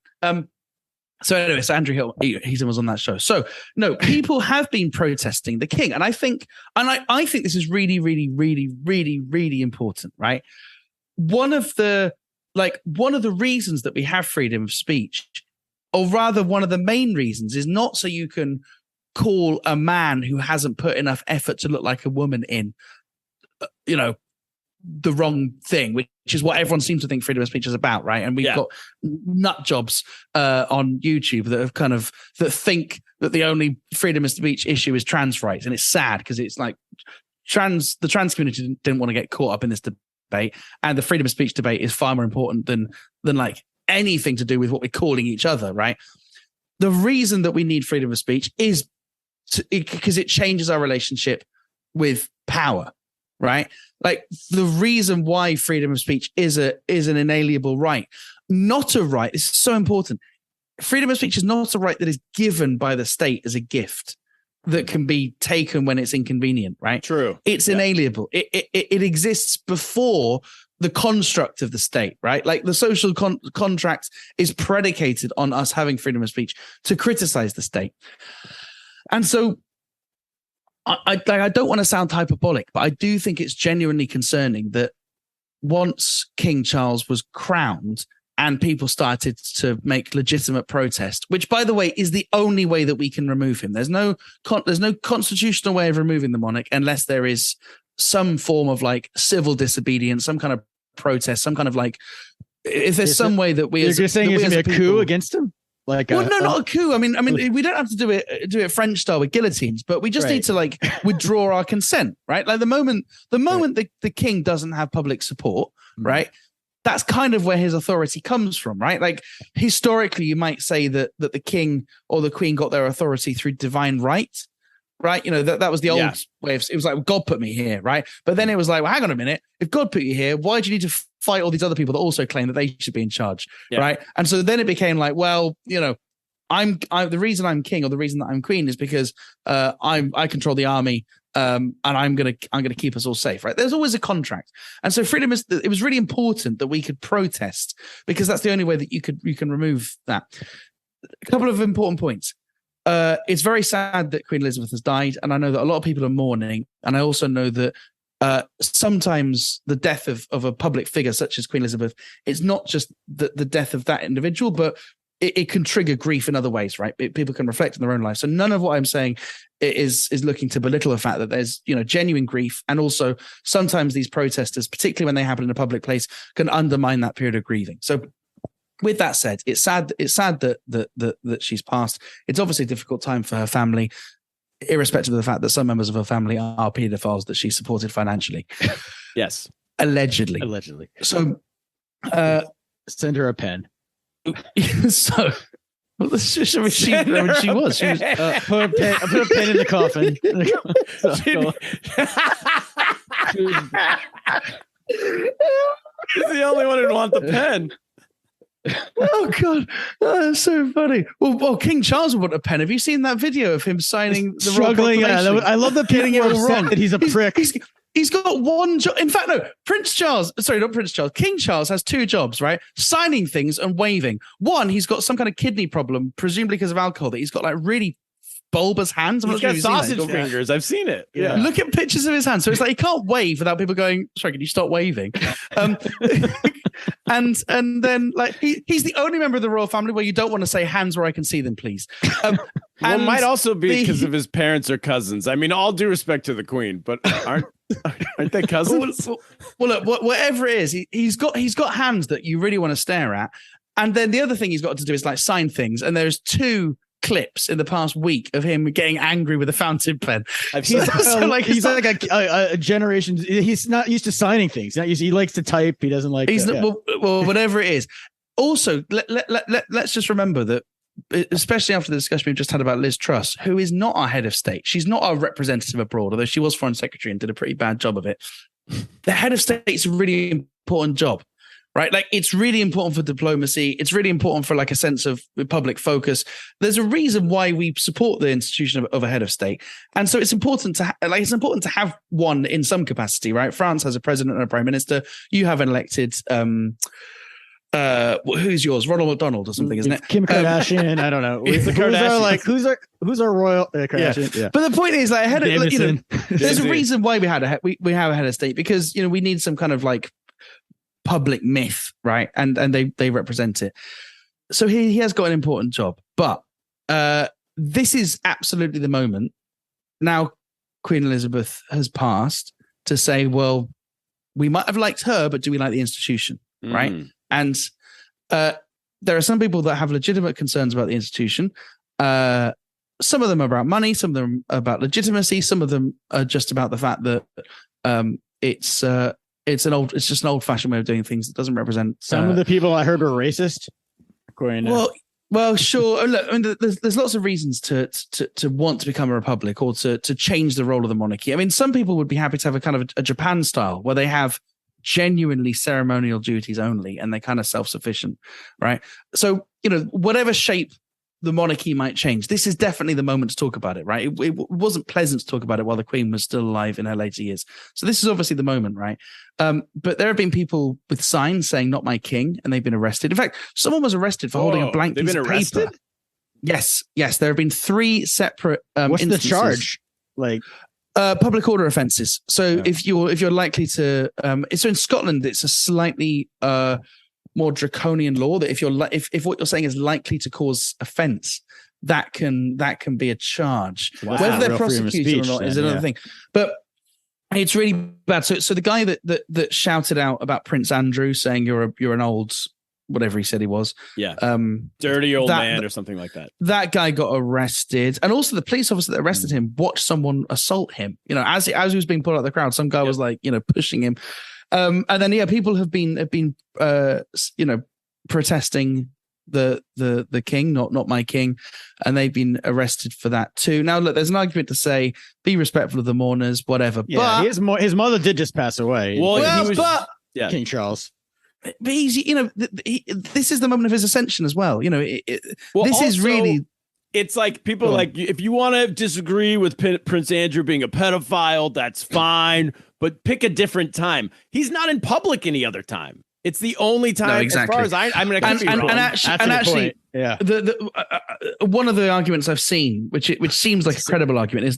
So anyway, so Andrew Heaton was on that show. So no, people have been protesting the king, and I think this is really, really, really, really, really important, right? One of the reasons that we have freedom of speech, or rather, one of the main reasons, is not so you can call a man who hasn't put enough effort to look like a woman in, the wrong thing, which is what everyone seems to think freedom of speech is about, right? And we've got nut jobs on YouTube that think that the only freedom of speech issue is trans rights, and it's sad because it's like the trans community didn't want to get caught up in this debate, and the freedom of speech debate is far more important than like anything to do with what we're calling each other, right? The reason that we need freedom of speech is because it changes our relationship with power. Right? Like the reason why freedom of speech is an inalienable right, not a right. This is so important. Freedom of speech is not a right that is given by the state as a gift that can be taken when it's inconvenient, right? True. It's inalienable. It exists before the construct of the state, right? Like the social contract is predicated on us having freedom of speech to criticize the state. And so I don't want to sound hyperbolic, but I do think it's genuinely concerning that once King Charles was crowned and people started to make legitimate protest, which, by the way, is the only way that we can remove him. There's no constitutional way of removing the monarch unless there is some form of civil disobedience, some kind of protest, some kind of if there's some way that we you're just saying there's going to be a coup against him? Not a coup. I mean, we don't have to do it French style with guillotines, but we just need to withdraw our consent, right? Like the moment the king doesn't have public support, right? That's kind of where his authority comes from, right? Like historically, you might say that the king or the queen got their authority through divine right, right? That was the old way of, it was like, God put me here, right? But then it was like, well, hang on a minute. If God put you here, why do you need to fight all these other people that also claim that they should be in charge, right? And so then it became like, well, I'm the reason I'm king or the reason that I'm queen is because I control the army, and I'm gonna keep us all safe, right? There's always a contract, and so freedom it was really important that we could protest because that's the only way that you can remove that. A couple of important points. It's very sad that Queen Elizabeth has died, and I know that a lot of people are mourning, and I also know that sometimes the death of a public figure such as Queen Elizabeth, it's not just the death of that individual, but it can trigger grief in other ways, right? People can reflect in their own life. So none of what I'm saying is looking to belittle the fact that there's genuine grief, and also sometimes these protesters, particularly when they happen in a public place, can undermine that period of grieving. So with that said, it's sad that she's passed. It's obviously a difficult time for her family, irrespective of the fact that some members of her family are paedophiles that she supported financially. Yes. Allegedly. So send her a pen. So she was. She was. Put a pen in the coffin. He's the only one who'd want the pen. Oh God, that's so funny. Well, King Charles would want a pen. Have you seen that video of him signing the struggling? I love the getting it wrong. That he's a prick. He's got one job. In fact, no, King Charles has two jobs, right? Signing things and waving. One, he's got some kind of kidney problem, presumably because of alcohol, that he's got like really bulbous hands. He's got sausage fingers. I've seen it. Yeah. Look at pictures of his hands. So it's like he can't wave without people going, sorry, can you stop waving? And then like he's the only member of the royal family where you don't want to say hands where I can see them, please. Well, it might also be because of his parents or cousins. I mean, all due respect to the Queen, but aren't they cousins? Well, look, whatever it is, he's got hands that you really want to stare at. And then the other thing he's got to do is like sign things. And there's two clips in the past week of him getting angry with a fountain pen. He's like a generation. He's not used to signing things. He likes to type. He doesn't like. Well, whatever it is. Also, let's just remember that, especially after the discussion we've just had about Liz Truss, who is not our head of state. She's not our representative abroad, although she was foreign secretary and did a pretty bad job of it. The head of state is a really important job, right? Like it's really important for diplomacy. It's really important for like a sense of public focus. There's a reason why we support the institution of a head of state. And so it's important to have one in some capacity, right? France has a president and a prime minister. You have an elected, who's yours? Ronald McDonald or something, isn't it? Kim Kardashian. I don't know. Who's our royal Kardashian? Yeah. But the point is, like, there's a reason why we have a head of state, because we need some kind of like public myth, right? And they represent it. So he has got an important job, but this is absolutely the moment now. Queen Elizabeth has passed to say, well, we might have liked her, but do we like the institution, right? And there are some people that have legitimate concerns about the institution. Some of them are about money, some of them are about legitimacy, some of them are just about the fact that it's just an old-fashioned way of doing things that doesn't represent. Some of the people I heard were racist. Well, sure. Look, I mean, there's lots of reasons to want to become a republic or to change the role of the monarchy. I mean, some people would be happy to have a kind of a Japan style where they have genuinely ceremonial duties only, and they're kind of self-sufficient, right? So, whatever shape the monarchy might change, this is definitely the moment to talk about it, right? It wasn't pleasant to talk about it while the Queen was still alive in her later years. So this is obviously the moment, right? But there have been people with signs saying "Not my king," and they've been arrested. In fact, someone was arrested for holding a blank piece of paper. Yes. There have been 3 separate What's instances. the charge? Like public order offences. So if you're likely to, so in Scotland, it's a slightly more draconian law that if what you're saying is likely to cause offence, that can be a charge. Wow. Whether they're prosecuted or not is another thing. But it's really bad. So the guy that shouted out about Prince Andrew saying you're an old whatever he said he was. Yeah. Dirty old man or something like that. That guy got arrested. And also the police officer that arrested him watched someone assault him. As he was being pulled out of the crowd, some guy was like, pushing him. And then, people have been protesting the king, not my king, and they've been arrested for that too. Now, look, there's an argument to say be respectful of the mourners, whatever. Yeah, but his mother did just pass away. but King Charles. But he's, this is the moment of his ascension as well. This is really. It's like people like, if you want to disagree with Prince Andrew being a pedophile, that's fine, but pick a different time. He's not in public any other time. It's the only time, no, exactly. as far as I mean, I could be wrong. And actually, yeah. One of the arguments I've seen, which seems like a credible argument, is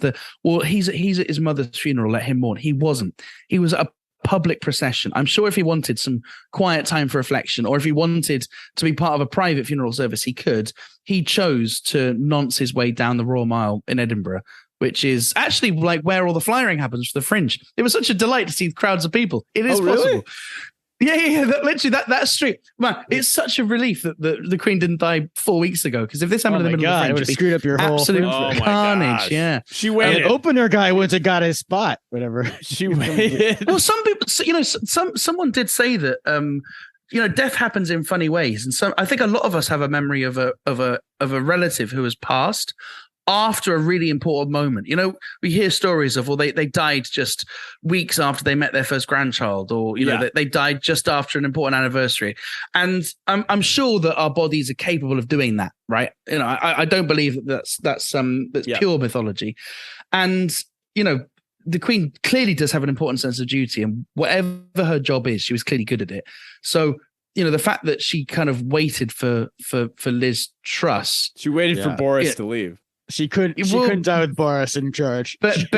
he's at his mother's funeral, let him mourn. He wasn't. He was a public procession. I'm sure if he wanted some quiet time for reflection, or if he wanted to be part of a private funeral service, he could. He chose to nonce his way down the Royal Mile in Edinburgh, which is actually like where all the flyering happens for the Fringe. It was such a delight to see crowds of people. It is possible. Really? Yeah. That street, man. It's such a relief that the Queen didn't die 4 weeks ago. Because if this happened in the middle of the Fringe, it would have screwed up your whole absolute carnage. Yeah, she waited. An opener guy would have got his spot. Whatever. She waited. Well, some people, someone did say that. Death happens in funny ways, and I think a lot of us have a memory of a relative who has passed after a really important moment. We hear stories of, they died just weeks after they met their first grandchild, or they died just after an important anniversary. And I'm sure that our bodies are capable of doing that, right? I don't believe that's pure mythology. And the Queen clearly does have an important sense of duty, and whatever her job is, she was clearly good at it. So, the fact that she kind of waited for Liz Truss, she waited for Boris to leave. She couldn't die with Boris in charge. But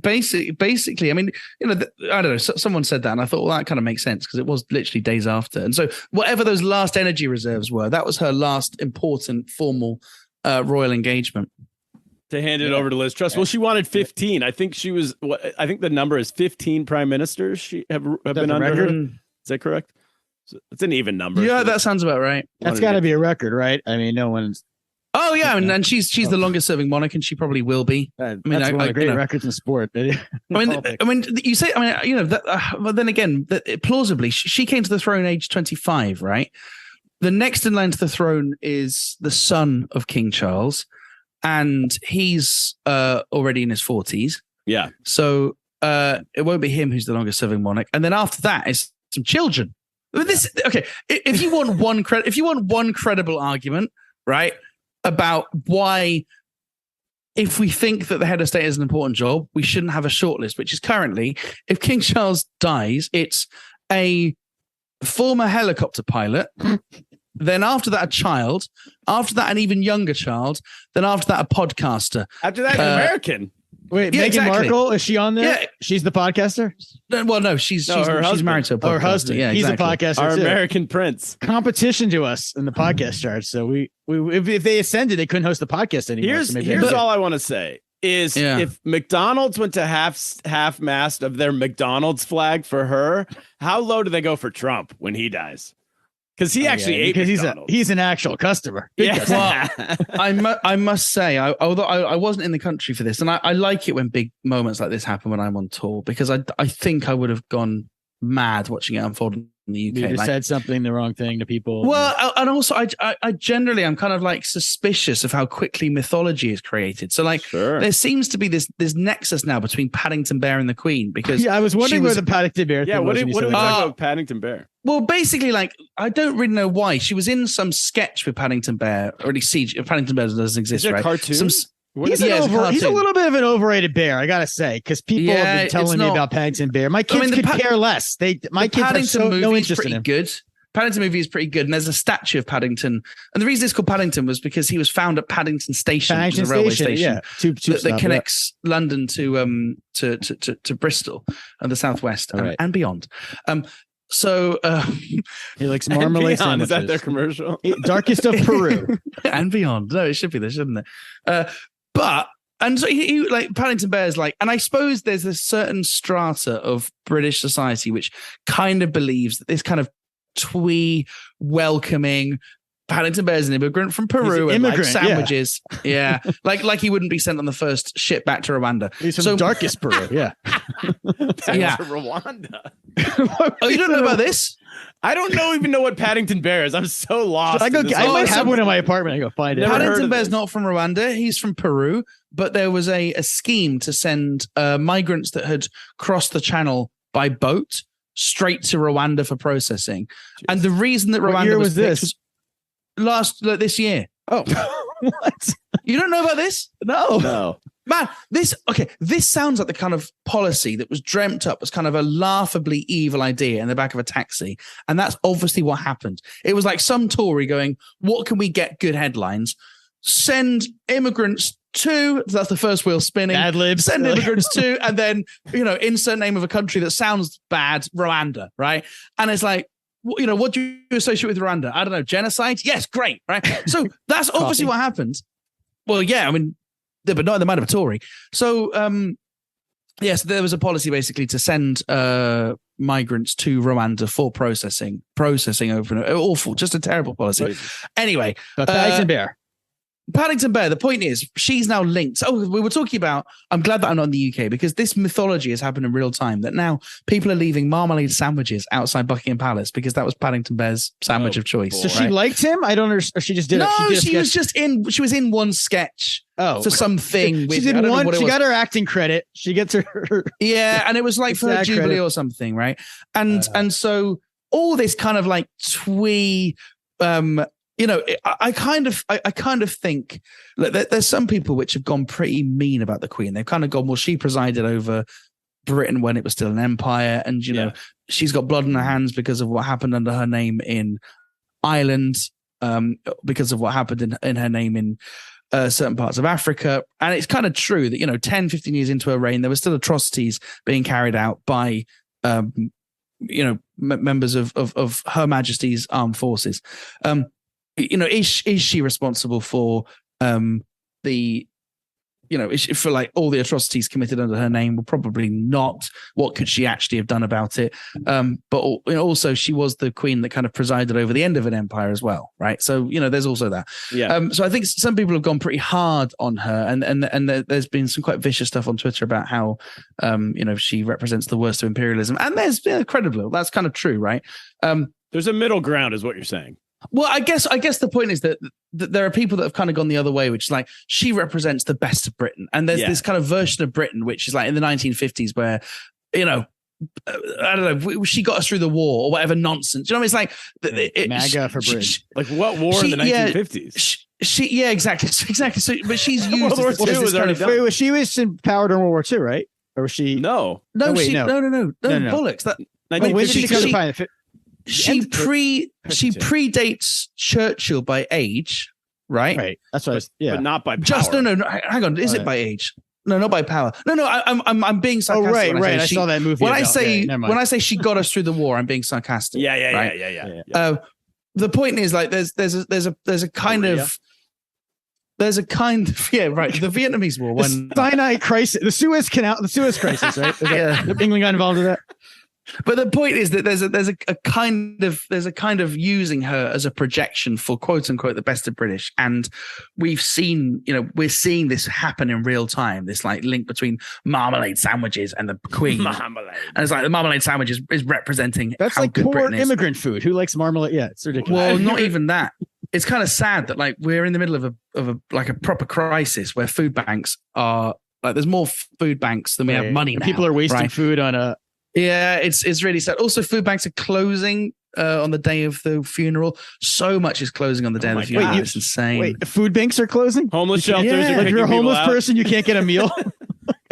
basically, I mean, I don't know. Someone said that, and I thought, well, that kind of makes sense because it was literally days after. And so, whatever those last energy reserves were, that was her last important formal royal engagement. To hand it over to Liz Truss. Well, she wanted 15. I think she was. I think the number is 15 prime ministers. She have been under her. Is that correct? It's an even number. Yeah, that sounds about right. That's got to be a record, right? I mean, no one's. Oh yeah, and she's the longest serving monarch, and she probably will be. That's one of the great records in sport. I mean, you say, but then again, plausibly, she came to the throne age 25, right? The next in line to the throne is the son of King Charles, and he's already in his 40s. Yeah. So it won't be him who's the longest serving monarch, and then after that is some children. If you want one credible argument, right? About why, if we think that the head of state is an important job, we shouldn't have a shortlist, which is currently, if King Charles dies, it's a former helicopter pilot, then after that, a child, after that, an even younger child, then after that, a podcaster. After that, an American. Wait, yeah, Meghan Markle, is she on there? Yeah. She's the podcaster? Well, no, she's married to a podcaster. Her husband. Yeah, he's exactly. a podcaster Our too. American prince. Competition to us in the podcast charts. So we if they ascended, they couldn't host the podcast anymore. Here's all I want to say is if McDonald's went to half mast of their McDonald's flag for her, how low do they go for Trump when he dies? Because he actually ate McDonald's. He's an actual customer. Well, I must say, although I wasn't in the country for this, and I like it when big moments like this happen when I'm on tour, because I think I would have gone mad watching it unfold in the UK. You just said something, the wrong thing to people. Well, and also I generally I'm kind of like suspicious of how quickly mythology is created. So there seems to be this nexus now between Paddington Bear and the Queen, because I was wondering where the Paddington Bear thing what was. do we talk about Paddington Bear? Well, basically, I don't really know why. She was in some sketch with Paddington Bear, or at least Paddington Bear doesn't exist, right? Cartoon? He's a little bit of an overrated bear, I gotta say, because people have been telling me about Paddington Bear. My kids could care less. My kids have no interest in him. Good. Paddington movie is pretty good, and there's a statue of Paddington. And the reason it's called Paddington was because he was found at Paddington Station, which is a railway station that connects London to Bristol and the southwest and beyond. So he likes marmalade sandwiches. Is that their commercial? Darkest of Peru and beyond. No, it should be there, shouldn't it? And so he like Paddington Bear's like, and I suppose there's a certain strata of British society which kind of believes that this kind of twee, welcoming Paddington Bear's an immigrant from Peru and like sandwiches. Yeah. like he wouldn't be sent on the first ship back to Rwanda. He's from darkest Peru. Yeah. Yeah. To Rwanda. Oh, you don't know about this? I don't even know what Paddington Bear is. I'm so lost. I might have one in my apartment. I go find it. Never heard Paddington of Bear's this. not from Rwanda. He's from Peru. But there was a scheme to send migrants that had crossed the channel by boat straight to Rwanda for processing. Jeez. And the reason that what Rwanda year was this? This year. Oh, what? You don't know about this? No. Man, this sounds like the kind of policy that was dreamt up as kind of a laughably evil idea in the back of a taxi. And that's obviously what happened. It was like some Tory going, what can we get good headlines? Send immigrants to, that's the first wheel spinning. Ad libs. Send immigrants to, and then, insert name of a country that sounds bad, Rwanda, right? And it's like, what do you associate with Rwanda? I don't know, genocide? Yes, great, right? So that's obviously what happened. Well, yeah, I mean, but not in the mind of a Tory. So, yes, there was a policy basically to send migrants to Rwanda for processing over awful, just a terrible policy. Anyway, Paddington Bear, the point is, she's now linked. Oh, we were talking about, I'm glad that I'm not in the UK because this mythology has happened in real time, that now people are leaving marmalade sandwiches outside Buckingham Palace because that was Paddington Bear's sandwich of choice. So she liked him? I don't understand. Or she just did it. No, she was in one sketch. Oh, for something. She did one. She got her acting credit. She gets her. Yeah, and it was like for a jubilee credit. Or something, right? And so all this kind of like twee. I kind of think that there's some people which have gone pretty mean about the Queen. They've kind of gone, well, she presided over Britain when it was still an empire, and she's got blood on her hands because of what happened under her name in Ireland, because of what happened in her name in certain parts of Africa. And it's kind of true that 10, 15 years into her reign, there were still atrocities being carried out by members of Her Majesty's armed forces. Is she responsible for for like all the atrocities committed under her name? Well, probably not. What could she actually have done about it? But also she was the queen that kind of presided over the end of an empire as well, right? So there's also that. Yeah. So I think some people have gone pretty hard on her, and there's been some quite vicious stuff on Twitter about how she represents the worst of imperialism, and there's credible. That's kind of true, right? There's a middle ground, is what you're saying. Well, I guess the point is that there are people that have kind of gone the other way, which is like she represents the best of Britain, and there's this kind of version of Britain which is like in the 1950s where I don't know, she got us through the war or whatever nonsense. It's like MAGA for Britain. Like what war in the 1950s? Exactly. So, but she's used World War II was already done. Wait, she was empowered in World War II, right? Or was she? No, bollocks. That when did she come to find it? She predates Churchill by age, right? Right. That's what. But not by power. Just no. Hang on. Is it by age? No, not by power. No. I'm being sarcastic. Oh, right. I saw that movie. When I say she got us through the war, I'm being sarcastic. Yeah. The point is like there's a kind of. There's a kind of the Vietnamese War, when Sinai crisis, the Suez crisis, right? England got involved with that. But the point is that there's a kind of using her as a projection for quote unquote the best of British, and we've seen we're seeing this happen in real time. This like link between marmalade sandwiches and the Queen, and it's like the marmalade sandwich is representing that's how like good poor Britain is. Immigrant food. Who likes marmalade? Yeah, it's ridiculous. Well, not even that. It's kind of sad that like we're in the middle of a proper crisis where food banks are like there's more food banks than we have money now. People are wasting food on a. Yeah, it's really sad. Also, food banks are closing on the day of the funeral. So much is closing on the day of the funeral. It's insane. Wait, food banks are closing? Homeless shelters are like you're a homeless person, you can't get a meal.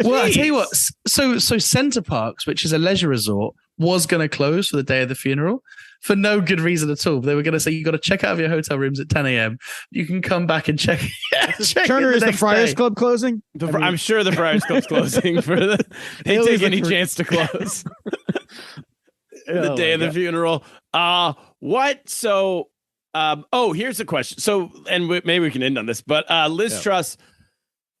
Well, I tell you what. So Center Parcs, which is a leisure resort, was going to close for the day of the funeral for no good reason at all. They were going to say you got to check out of your hotel rooms at 10 a.m. You can come back and check. Turner, is the Friars Club closing? I'm sure the Friars Club's closing for the. They take any chance to close. The day of the funeral. What? So, here's a question. So, and maybe we can end on this, but Liz Truss,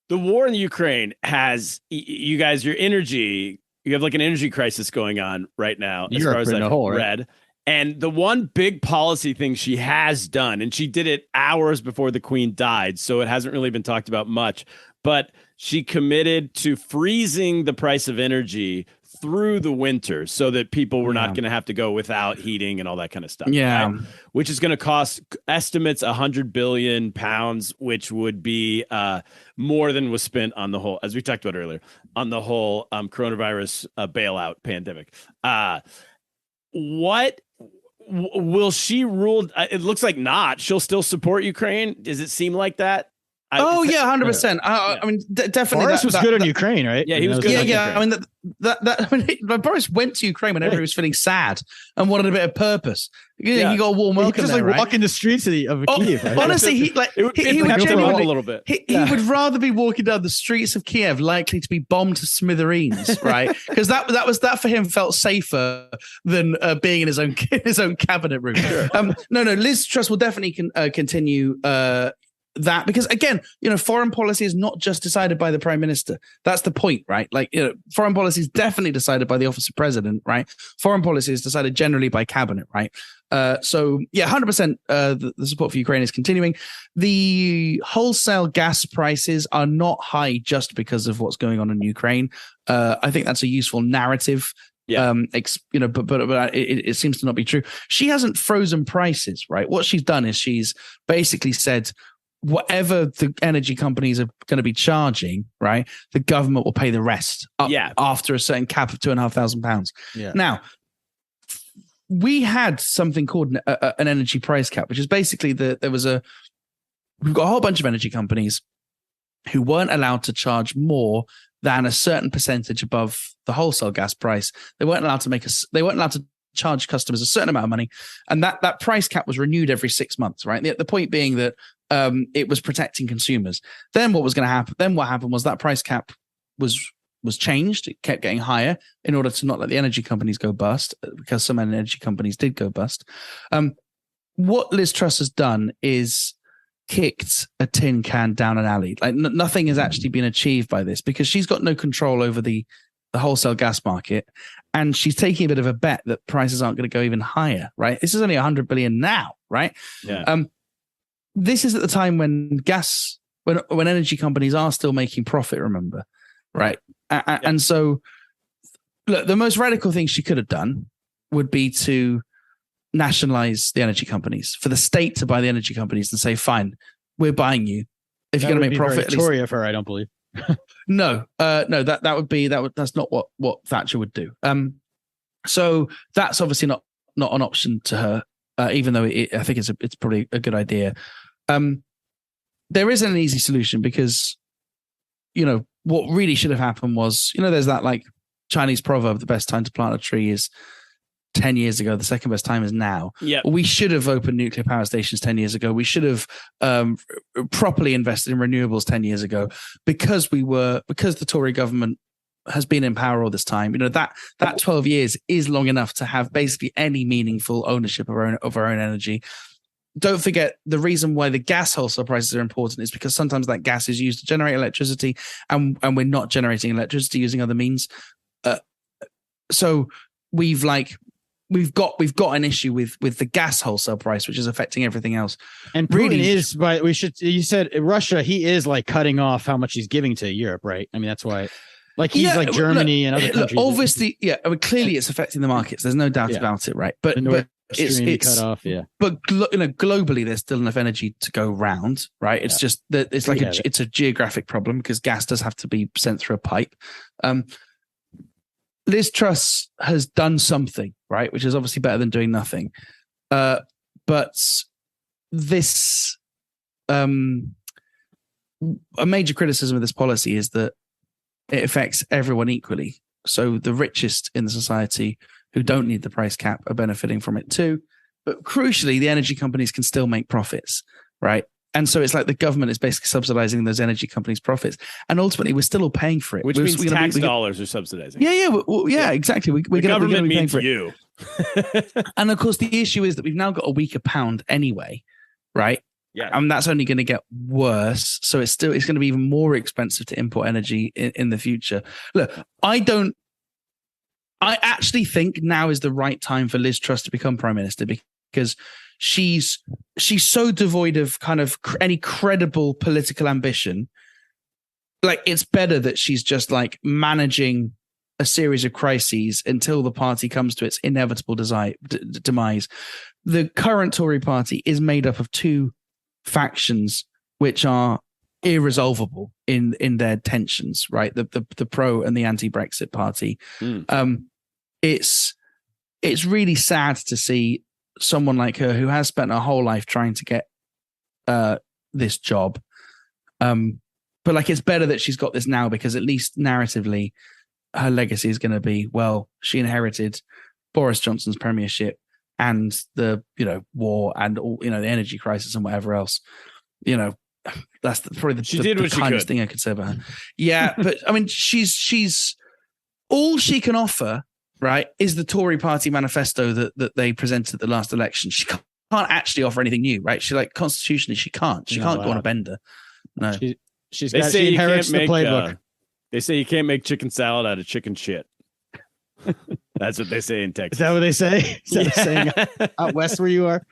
the war in the Ukraine has you guys, your energy. You have like an energy crisis going on right now, as far as I've read. And the one big policy thing she has done, and she did it hours before the Queen died, so it hasn't really been talked about much, but she committed to freezing the price of energy through the winter so that people were not going to have to go without heating and all that kind of stuff. Yeah. Right? Which is going to cost estimates 100 billion pounds, which would be more than was spent on the whole, as we talked about earlier, on the whole coronavirus bailout pandemic. What will she rule? It looks like not. She'll still support Ukraine. Does it seem like that? 100%. I mean, definitely. Boris was good on Ukraine, right? Yeah, he was good. Yeah. I mean, Boris went to Ukraine whenever he was feeling sad and wanted a bit of purpose. He got a warm welcome. Just there, like right? walking the streets of Kiev. Right? Honestly, he would genuinely a little bit. He would rather be walking down the streets of Kiev, likely to be bombed to smithereens, right? Because that for him felt safer than being in his own cabinet room. Sure. No, Liz Truss will definitely continue. That because again, foreign policy is not just decided by the prime minister. That's the point, right? Like, foreign policy is definitely decided by the office of president, right? Foreign policy is decided generally by cabinet, right? So yeah, 100%. The support for Ukraine is continuing. The wholesale gas prices are not high just because of what's going on in Ukraine. I think that's a useful narrative. Yeah. But it seems to not be true. She hasn't frozen prices, right? What she's done is she's basically said, whatever the energy companies are going to be charging, right, the government will pay the rest after a certain cap of £2,500. Yeah. Now, we had something called an energy price cap, which is basically we've got a whole bunch of energy companies who weren't allowed to charge more than a certain percentage above the wholesale gas price. They weren't allowed to charge customers a certain amount of money, and that price cap was renewed every 6 months, right? The point being that it was protecting consumers. Then what was going to happen? Then what happened was that price cap was changed. It kept getting higher in order to not let the energy companies go bust, because some energy companies did go bust. What Liz Truss has done is kicked a tin can down an alley. Like nothing has actually been achieved by this because she's got no control over the wholesale gas market, and she's taking a bit of a bet that prices aren't going to go even higher. Right? This is only 100 billion now, right? Yeah. This is at the time when energy companies are still making profit, remember, right? And so, look, the most radical thing she could have done would be to nationalize the energy companies, for the state to buy the energy companies and say, fine, we're buying you. If you're going to make profit, at least of her, I don't believe. No, that's not what Thatcher would do. So that's obviously not an option to her. Even though I think it's probably a good idea. There isn't an easy solution because, what really should have happened was, there's that like Chinese proverb, the best time to plant a tree is 10 years ago. The second best time is now. Yeah. We should have opened nuclear power stations 10 years ago. We should have properly invested in renewables 10 years ago because the Tory government has been in power all this time. That 12 years is long enough to have basically any meaningful ownership of our own energy. Don't forget, the reason why the gas wholesale prices are important is because sometimes that gas is used to generate electricity, and we're not generating electricity using other means. So we've got an issue with the gas wholesale price, which is affecting everything else. And Putin is, but you said Russia, he is like cutting off how much he's giving to Europe, right? I mean, that's why. Like he's like Germany and other countries. Obviously, yeah. I mean, clearly, it's affecting the markets. There's no doubt about it, right? But it's cut off, yeah. But globally, there's still enough energy to go round, right? It's just that it's like it's a geographic problem because gas does have to be sent through a pipe. Liz Truss has done something, right, which is obviously better than doing nothing. But this, a major criticism of this policy is that it affects everyone equally. So the richest in the society who don't need the price cap are benefiting from it too. But crucially, the energy companies can still make profits, right? And so it's like the government is basically subsidizing those energy companies' profits. And ultimately, we're still all paying for it. Which means tax dollars are subsidizing. Yeah, exactly. The government means you. And of course, the issue is that we've now got a weaker pound anyway, right? Yeah. And that's only going to get worse. So it's going to be even more expensive to import energy in the future. Look, I actually think now is the right time for Liz Truss to become prime minister because she's so devoid of kind of any credible political ambition like it's better that she's just like managing a series of crises until the party comes to its inevitable demise. The current Tory party is made up of two factions which are irresolvable in their tensions, right? The pro and the anti-Brexit party. It's really sad to see someone like her who has spent her whole life trying to get this job. But like, it's better that she's got this now, because at least narratively, her legacy is going to be, well, she inherited Boris Johnson's premiership and the, war and all, the energy crisis and whatever else. That's probably the kindest thing I could say about her. Yeah, but I mean, she's all she can offer, right, is the Tory party manifesto that they presented at the last election. She can't actually offer anything new, right? She constitutionally, she can't go on a bender. No. She inherits the playbook. They say you can't make chicken salad out of chicken shit. That's what they say in Texas. Is that what they say? Is that a saying out west where you are?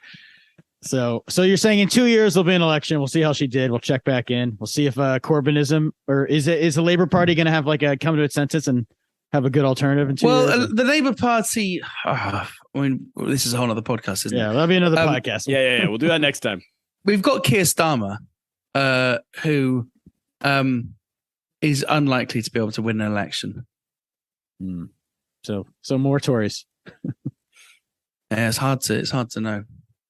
So you're saying in 2 years there'll be an election. We'll see how she did. We'll check back in. We'll see if Corbynism, or is the Labour Party going to have come to its senses and have a good alternative in 2 years? Well, the Labour Party. I mean, this is a whole other podcast, isn't it? Yeah, that'll be another podcast. Yeah. We'll do that next time. We've got Keir Starmer, who is unlikely to be able to win an election. So more Tories. Yeah, it's hard to know.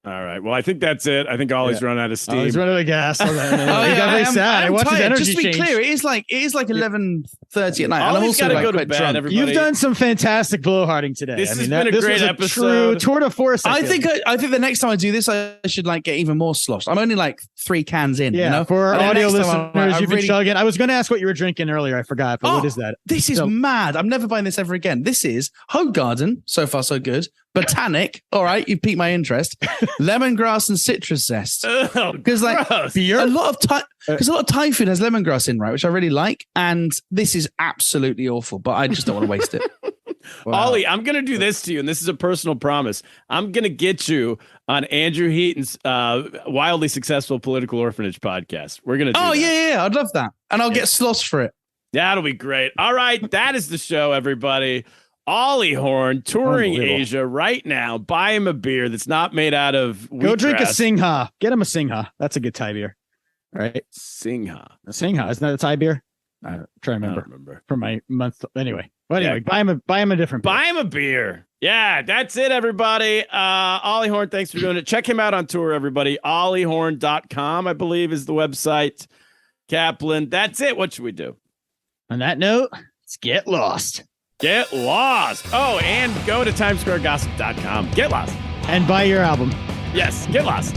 All right. Well, I think that's it. I think Ollie's run out of steam. He's running out of gas. He got very sad. I watched his energy Just to be change. clear, it is like 11:30 at night. Ollie's and I'm also got to like go to quite bed, drunk. everybody. You've done some fantastic blowharding today. This has been a great episode. True tour de force. I think the next time I do this, I should get even more sloshed. I'm only 3 cans in. Yeah, for our audio listeners, you've been chugging. I was going to ask what you were drinking earlier. I forgot. But what is that? This is mad. I'm never buying this ever again. This is Home Garden. So far, so good. Botanic. All right, you've piqued my interest. Lemongrass and citrus zest. Because beer. a lot of Thai food has lemongrass in, right, which I really like. And this is absolutely awful, but I just don't want to waste it. Wow. Ollie, I'm going to do this to you, and this is a personal promise. I'm going to get you on Andrew Heaton's wildly successful political orphanage podcast. We're going to do that. Yeah, I'd love that. And I'll get sloshed for it. That'll be great. All right, that is the show, everybody. Ollie Horn touring Asia right now. Buy him a beer that's not made out of wheatgrass. Go drink a Singha. Get him a Singha. That's a good Thai beer. Right? Singha. Isn't that a Thai beer? I'm trying to remember. For my month. Anyway. Well, anyway, buy him a different beer. Buy him a beer. Yeah, that's it, everybody. Ollie Horn, thanks for doing it. Check him out on tour, everybody. OllieHorn.com, I believe, is the website. Kaplan. That's it. What should we do? On that note, let's get lost. Get lost. Oh, and go to timesquaregossip.com. Get lost. And buy your album. Yes, get lost.